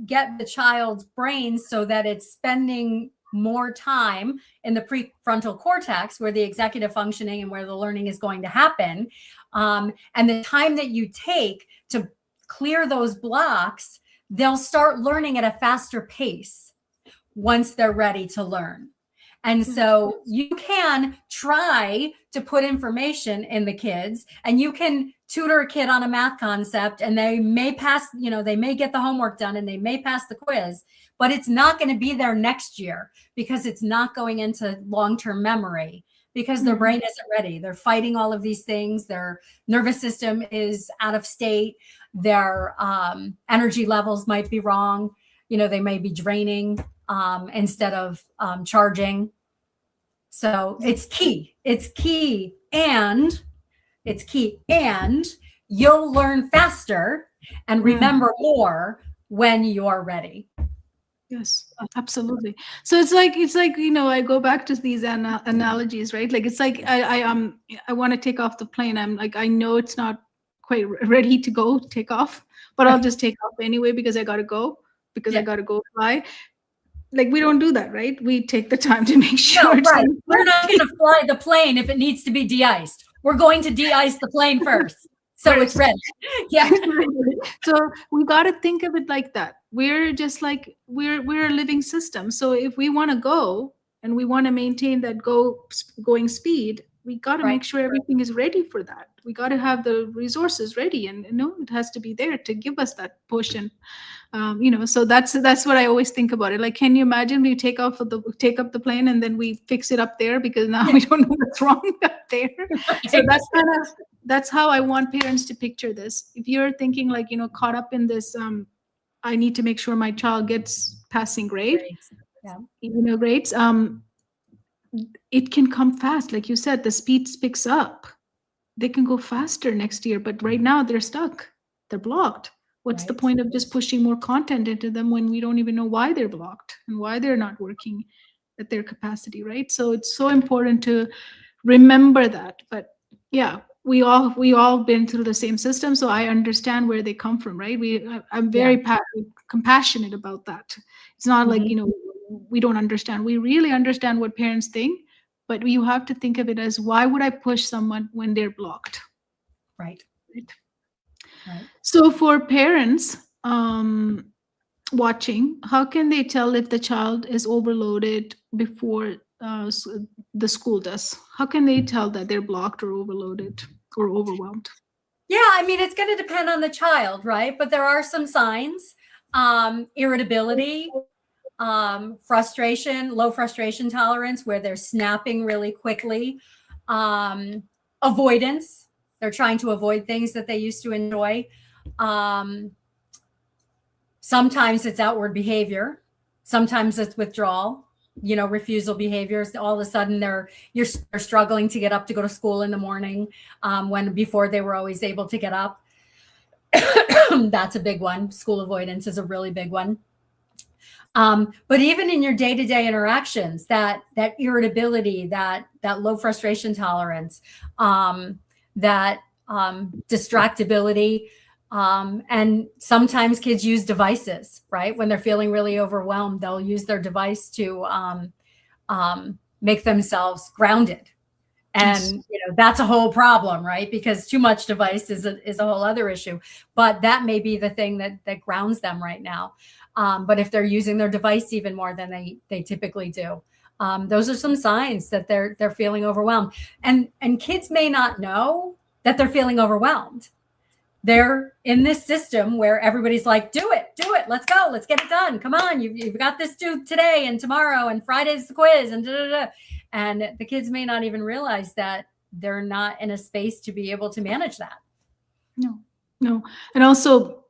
get the child's brain so that it's spending more time in the prefrontal cortex where the executive functioning and where the learning is going to happen. And the time that you take to clear those blocks, they'll start learning at a faster pace once they're ready to learn. And so you can try to put information in the kids and you can tutor a kid on a math concept and they may pass, they may get the homework done and they may pass the quiz, but it's not going to be there next year because it's not going into long-term memory because their brain isn't ready. They're fighting all of these things. Their nervous system is out of state. Their energy levels might be wrong. They may be draining instead of charging. So it's key. And you'll learn faster and remember more when you're ready. Yes, absolutely. So it's like I go back to these analogies, right? Like it's like I want to take off the plane. I'm like, I know it's not quite ready to take off, but I'll just take off anyway because I got to go fly. Like we don't do that, right? We take the time to make sure. No, right. We're not going to fly the plane if it needs to be de-iced. We're going to de-ice the plane first. So it's ready. Yeah. So we got to think of it like that. We're just like, we're a living system. So if we want to go and we want to maintain that going speed, we got to make sure everything is ready for that. We got to have the resources ready, and it has to be there to give us that push. And so that's what I always think about it. Like, can you imagine we take up the plane and then we fix it up there because now we don't know what's wrong up there. So that's how I want parents to picture this. If you're thinking like caught up in this, I need to make sure my child gets passing grade, grades. It can come fast, like you said. The speed picks up. They can go faster next year, but right now they're stuck. They're blocked. What's the point of just pushing more content into them when we don't even know why they're blocked and why they're not working at their capacity, right? So it's so important to remember that. But yeah, we all been through the same system, so I understand where they come from, right? I'm very compassionate about that. It's not like, Mhm. we don't understand. We really understand what parents think, but you have to think of it as, why would I push someone when they're blocked? Right. Right. Right. So for parents watching, how can they tell if the child is overloaded before the school does? How can they tell that they're blocked or overloaded or overwhelmed? Yeah, I mean, it's going to depend on the child, right? But there are some signs: irritability, frustration, low frustration tolerance, where they're snapping really quickly, avoidance. They're trying to avoid things that they used to enjoy. Sometimes it's outward behavior. Sometimes it's withdrawal, refusal behaviors. All of a sudden they're struggling to get up to go to school in the morning, when before they were always able to get up. That's a big one. School avoidance is a really big one. But even in your day-to-day interactions, that irritability, that low frustration tolerance, that distractibility, and sometimes kids use devices, right? When they're feeling really overwhelmed, they'll use their device to make themselves grounded. And that's a whole problem, right? Because too much device is a whole other issue. But that may be the thing that grounds them right now. But if they're using their device even more than they typically do, those are some signs that they're feeling overwhelmed. And kids may not know that they're feeling overwhelmed. They're in this system where everybody's like, do it, let's go, let's get it done. Come on, you've got this due today and tomorrow, and Friday's the quiz, and And the kids may not even realize that they're not in a space to be able to manage that. No. And also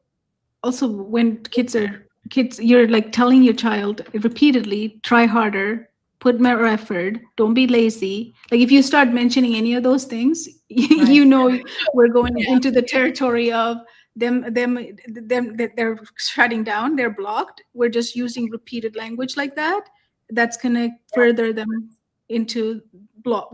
when kids, you're like telling your child repeatedly, try harder, put more effort, don't be lazy. Like if you start mentioning any of those things, Right. we're going into the territory of them that they're shutting down, they're blocked. We're just using repeated language like that. That's gonna further them into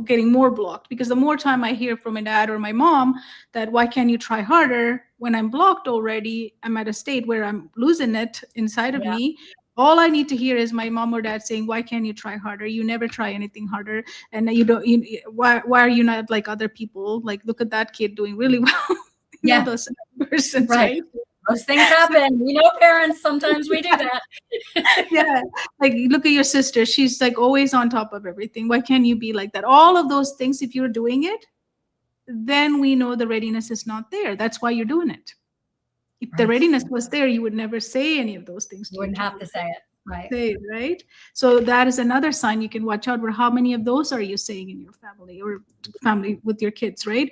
getting more blocked, because the more time I hear from my dad or my mom that, why can't you try harder, when I'm blocked already, I'm at a state where I'm losing it inside of me. All I need to hear is my mom or dad saying, why can't you try harder? You never try anything harder. And why are you not like other people? Like, look at that kid doing really well. Those persons, right? Those things happen. We know parents, sometimes we do that. Yeah. Like, look at your sister. She's like always on top of everything. Why can't you be like that? All of those things, if you're doing it, then we know the readiness is not there. That's why you're doing it. If the readiness was there, you would never say any of those things. You wouldn't have to say it. Right. Right. So that is another sign you can watch out for. How many of those are you saying in your family or family with your kids, right?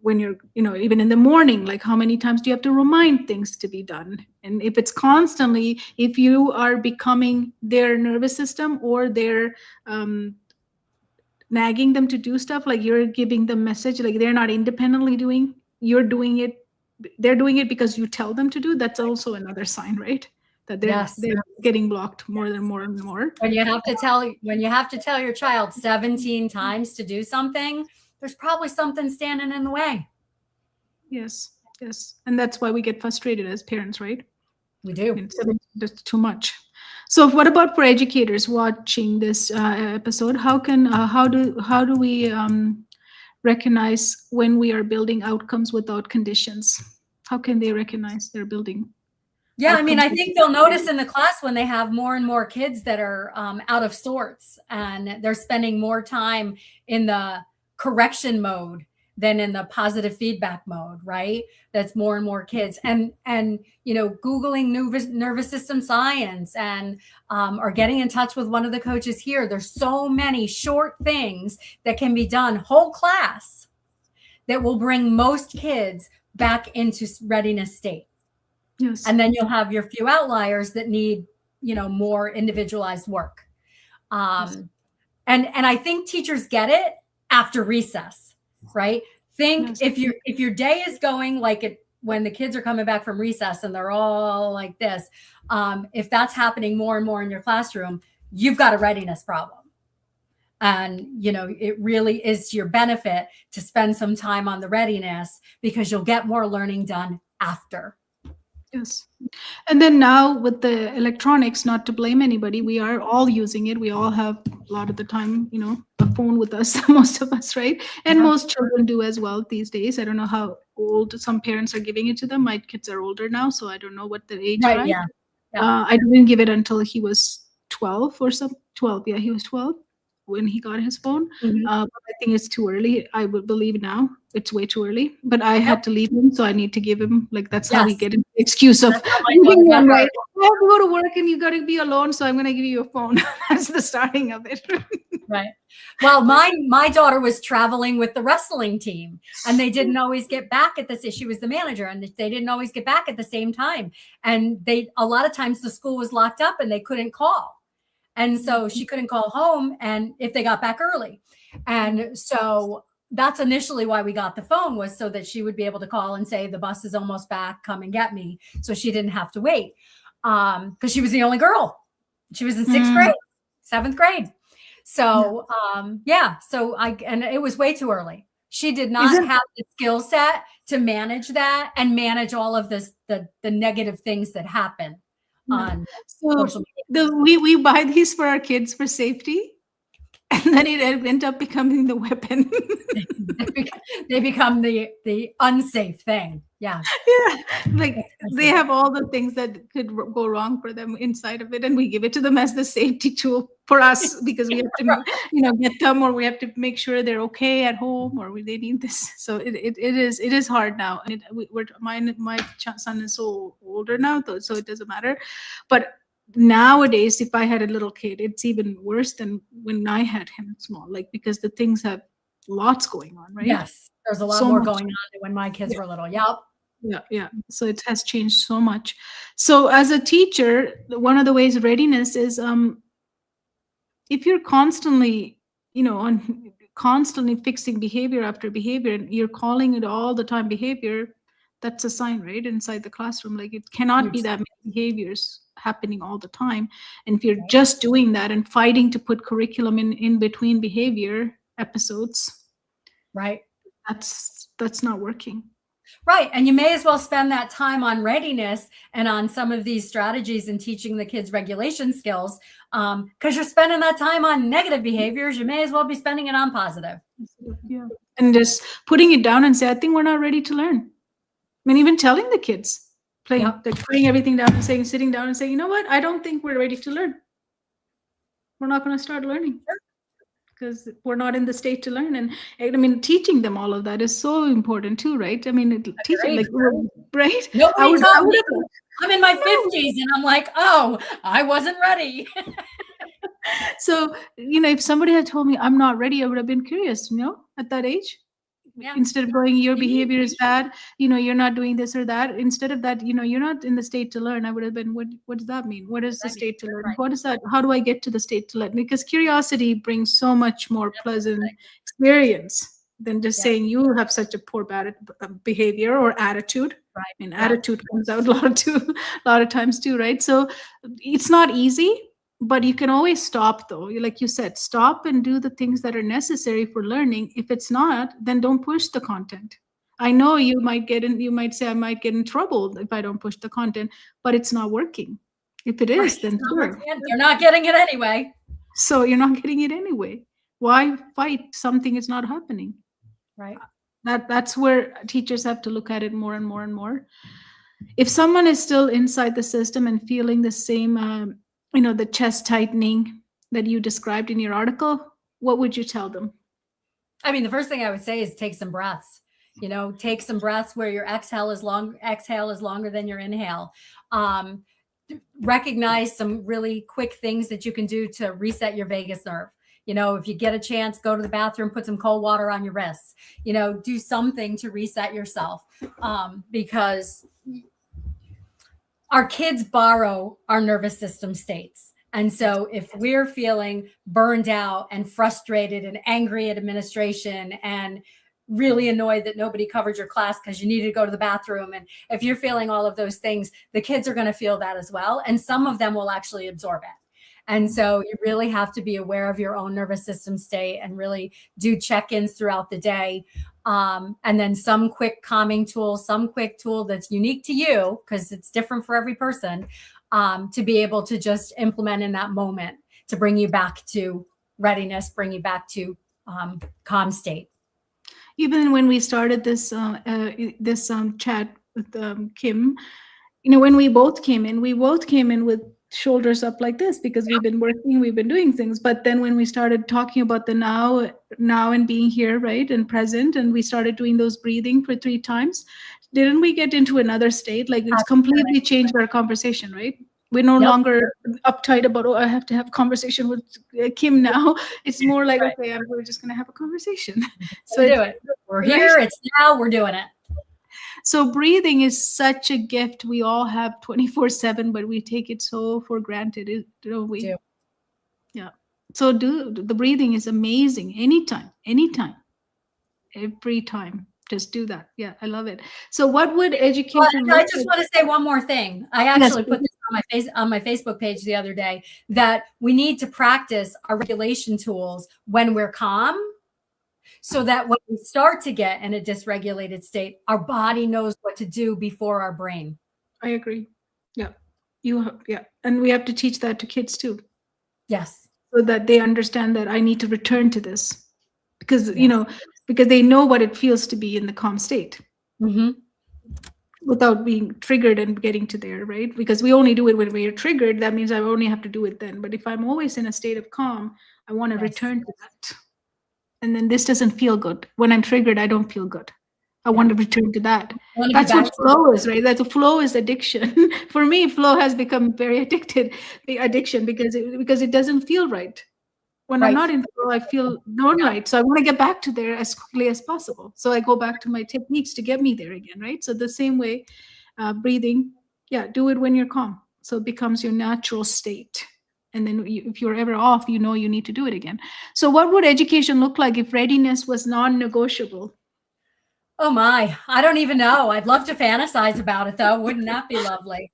When you're, even in the morning, like how many times do you have to remind things to be done? And if it's constantly, if you are becoming their nervous system or their nagging them to do stuff, like you're giving them message, like they're not independently doing, you're doing it, they're doing it because you tell them to do, that's also another sign, right? That they're getting blocked more and more and more. When you have to tell your child 17 times to do something, there's probably something standing in the way. Yes. And that's why we get frustrated as parents, right? We do. That's too much. So what about for educators watching this episode? How do we recognize when we are building outcomes without conditions? How can they recognize they're building? Yeah, I mean, I think they'll notice in the class when they have more and more kids that are out of sorts, and they're spending more time in the correction mode than in the positive feedback mode, right? That's more and more kids. And Googling nervous system science and or getting in touch with one of the coaches here. There's so many short things that can be done whole class that will bring most kids back into readiness state. Yes. And then you'll have your few outliers that need, more individualized work. And I think teachers get it after recess, right? If your day is going like it when the kids are coming back from recess and they're all like this, if that's happening more and more in your classroom, you've got a readiness problem. And, it really is to your benefit to spend some time on the readiness, because you'll get more learning done after. Yes. And then now with the electronics, not to blame anybody, we are all using it. We all have a lot of the time, a phone with us, most of us, right? And most children do as well these days. I don't know how old some parents are giving it to them. My kids are older now, so I don't know what the age, right? Yeah. I didn't give it until he was 12 or some 12. Yeah, he was 12 when he got his phone. But I think it's too early. I would believe now it's way too early. But I had to leave him, so I need to give him, that's how we get an excuse of leaving him, right? I have to go to work and you got to be alone, so I'm going to give you a phone. That's the starting of it. Right. Well, my daughter was traveling with the wrestling team, and they didn't always get back at this. She was the manager, and they didn't always get back at the same time. And a lot of times the school was locked up and they couldn't call. And so she couldn't call home, and if they got back early. And so that's initially why we got the phone, was so that she would be able to call and say, the bus is almost back, come and get me. So she didn't have to wait. Because she was the only girl. She was in 6th grade, 7th grade. So, and it was way too early. She did not have the skill set to manage that and manage all of this, the negative things that happen on social media. We buy these for our kids for safety, and then it ended up becoming the weapon. They become the unsafe thing. Yeah. Yeah. They have all the things that could go wrong for them inside of it, and we give it to them as the safety tool for us, because we have to, get them, or we have to make sure they're okay at home, or they need this. So it is hard now. And my son is so older now, so it doesn't matter. But nowadays, if I had a little kid, it's even worse than when I had him small, because the things have lots going on, right? Yes, there's a lot more going on than when my kids were little. Yep. Yeah. So it has changed so much. So as a teacher, one of the ways readiness is, if you're constantly, constantly fixing behavior after behavior, and you're calling it all the time behavior, that's a sign, right? Inside the classroom, it cannot be that many behaviors happening all the time. And if you're just doing that and fighting to put curriculum in between behavior episodes, right, that's not working. Right. And you may as well spend that time on readiness and on some of these strategies and teaching the kids regulation skills, because you're spending that time on negative behaviors. You may as well be spending it on positive. Yeah. And just putting it down and say, I think we're not ready to learn. I mean, even telling the kids, putting everything down and sitting down and saying, you know what? I don't think we're ready to learn. We're not going to start learning. Because we're not in the state to learn. And I mean, teaching them all of that is so important too, right? I mean, teaching, right? I'm in my 50s and I'm like, oh, I wasn't ready. So, if somebody had told me I'm not ready, I would have been curious, at that age. Yeah. Instead of going, your behavior is bad, you're not doing this or that. Instead of that, you're not in the state to learn. I would have been, what does that mean? What is the state to learn? What is that? How do I get to the state to learn? Because curiosity brings so much more pleasant experience than just saying you have such a poor bad behavior or attitude. Right. And attitude comes out a lot of times too, right? So it's not easy. But you can always stop, though. Like you said, stop and do the things that are necessary for learning. If it's not, then don't push the content. I know you might say, I might get in trouble if I don't push the content, but it's not working. If it is, then sure. You're not getting it anyway. So you're not getting it anyway. Why fight something is not happening? Right. That's where teachers have to look at it more and more and more. If someone is still inside the system and feeling the same, the chest tightening that you described in your article, what would you tell them? I mean, the first thing I would say is take some breaths. Take some breaths where your exhale is longer than your inhale. Recognize some really quick things that you can do to reset your vagus nerve. If you get a chance, go to the bathroom, put some cold water on your wrists, do something to reset yourself, because our kids borrow our nervous system states. And so if we're feeling burned out and frustrated and angry at administration and really annoyed that nobody covered your class because you needed to go to the bathroom, and if you're feeling all of those things, the kids are going to feel that as well. And some of them will actually absorb it. And so you really have to be aware of your own nervous system state and really do check-ins throughout the day. And then some quick calming tools, some quick tool that's unique to you, because it's different for every person, to be able to just implement in that moment to bring you back to readiness, bring you back to calm state. Even when we started this chat with Kim, when we both came in with shoulders up like this because we've been working, we've been doing things. But then when we started talking about the now and being here, right, and present, and we started doing those breathing for 3 times, didn't we get into another state? Like it's completely changed our conversation, right? We're no longer uptight about, oh, I have to have a conversation with Kim now. It's more like, okay, we're just going to have a conversation. So do it. We're here. It's now. We're doing it. So breathing is such a gift we all have 24/7, but we take it so for granted, don't we? Yeah. So the breathing is amazing. Anytime, every time. Just do that. Yeah, I love it. So what would education? Well, I just want to say one more thing. I actually put this on my Facebook page the other day, that we need to practice our regulation tools when we're calm, so that when we start to get in a dysregulated state, our body knows what to do before our brain. I agree. Yeah. And we have to teach that to kids too. Yes. So that they understand that I need to return to this because, because they know what it feels to be in the calm state without being triggered and getting to there, right? Because we only do it when we are triggered. That means I only have to do it then. But if I'm always in a state of calm, I want to return to that. And then this doesn't feel good. When I'm triggered, I don't feel good. I want to return to that. That's what flow is, right? That's flow is addiction. For me, flow has become very addiction because it doesn't feel right. When I'm not in flow, I feel not right. So I want to get back to there as quickly as possible. So I go back to my techniques to get me there again, right? So the same way, breathing, do it when you're calm. So it becomes your natural state. And then if you're ever off, you need to do it again. So what would education look like if readiness was non-negotiable? Oh my, I don't even know. I'd love to fantasize about it though. Wouldn't that be lovely?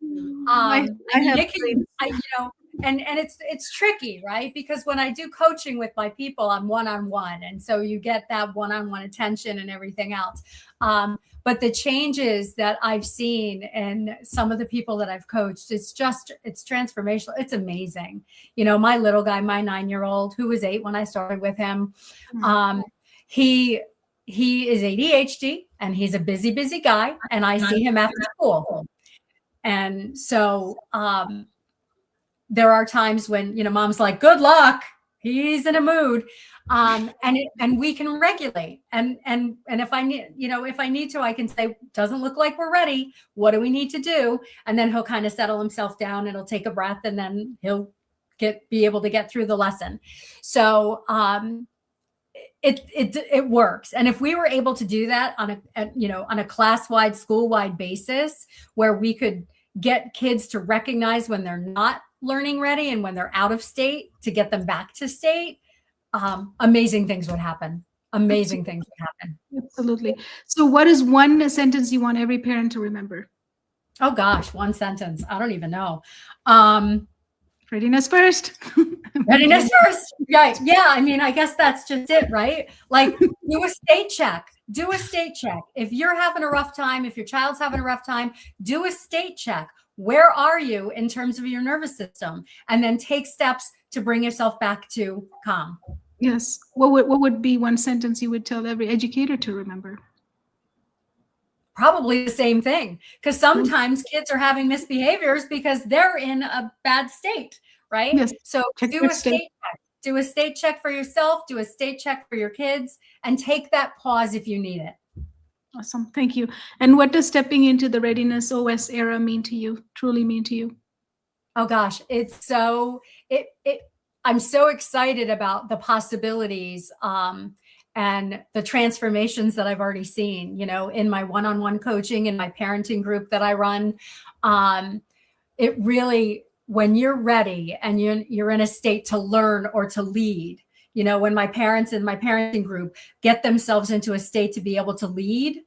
And it's tricky, right? Because when I do coaching with my people, I'm one-on-one. And so you get that one-on-one attention and everything else. But the changes that I've seen in some of the people that I've coached, it's transformational. It's amazing. My little guy, my 9-year-old, who was 8 when I started with him, he is ADHD and he's a busy guy. And I see him after school. And so, there are times when, mom's like, good luck, he's in a mood. And we can regulate. And if I need to, I can say, doesn't look like we're ready. What do we need to do? And then he'll kind of settle himself down and he'll take a breath and then he'll be able to get through the lesson. So, it works. And if we were able to do that on a class-wide, school-wide basis, where we could get kids to recognize when they're not learning ready and when they're out of state, to get them back to state, amazing things would happen. Absolutely. So what is one sentence you want every parent to remember? Oh gosh, one sentence. I don't even know. Readiness first. Readiness first. Right. Yeah. I mean, I guess that's just it, right? Like, do a state check. Do a state check. If you're having a rough time, if your child's having a rough time, do a state check. Where are you in terms of your nervous system? And then take steps to bring yourself back to calm. Yes. What would be one sentence you would tell every educator to remember? Probably the same thing, because sometimes kids are having misbehaviors because they're in a bad state, right? Yes. So do a state check. Do a state check for yourself, do a state check for your kids, and take that pause if you need it. Awesome. Thank you. And what does stepping into the Readiness OS era truly mean to you? Oh gosh, I'm so excited about the possibilities and the transformations that I've already seen, in my one-on-one coaching, in my parenting group that I run. It really, when you're ready and you're in a state to learn or to lead, when my parents in my parenting group get themselves into a state to be able to lead,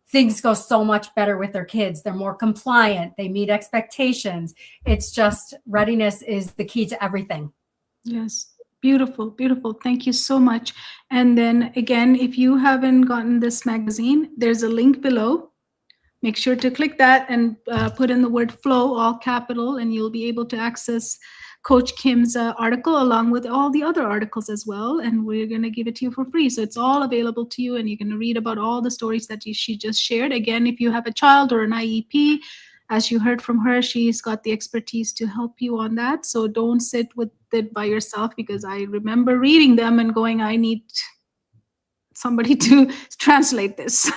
things go so much better with their kids. They're more compliant. They meet expectations. It's just, readiness is the key to everything. Yes. Beautiful, beautiful. Thank you so much. And then again, if you haven't gotten this magazine, there's a link below. Make sure to click that and put in the word flow, all capital, and you'll be able to access Coach Kim's article along with all the other articles as well. And we're going to give it to you for free. So it's all available to you, and you can read about all the stories that she just shared. Again, if you have a child or an IEP, as you heard from her, she's got the expertise to help you on that. So don't sit with it by yourself, because I remember reading them and going, I need somebody to translate this.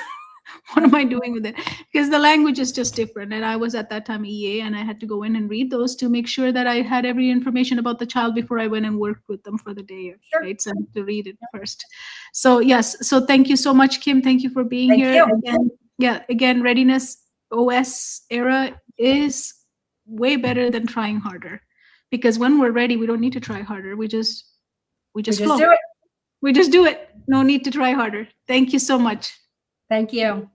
What am I doing with it? Because the language is just different. And I was at that time EA, and I had to go in and read those to make sure that I had every information about the child before I went and worked with them for the day. Sure. Right? So I had to read it first. So yes. So thank you so much, Kim. Thank you for being Thank here. you. Again, yeah. Again, Readiness OS Era is way better than trying harder, because when we're ready, we don't need to try harder. We just flow. do it. We just do it. No need to try harder. Thank you so much. Thank you.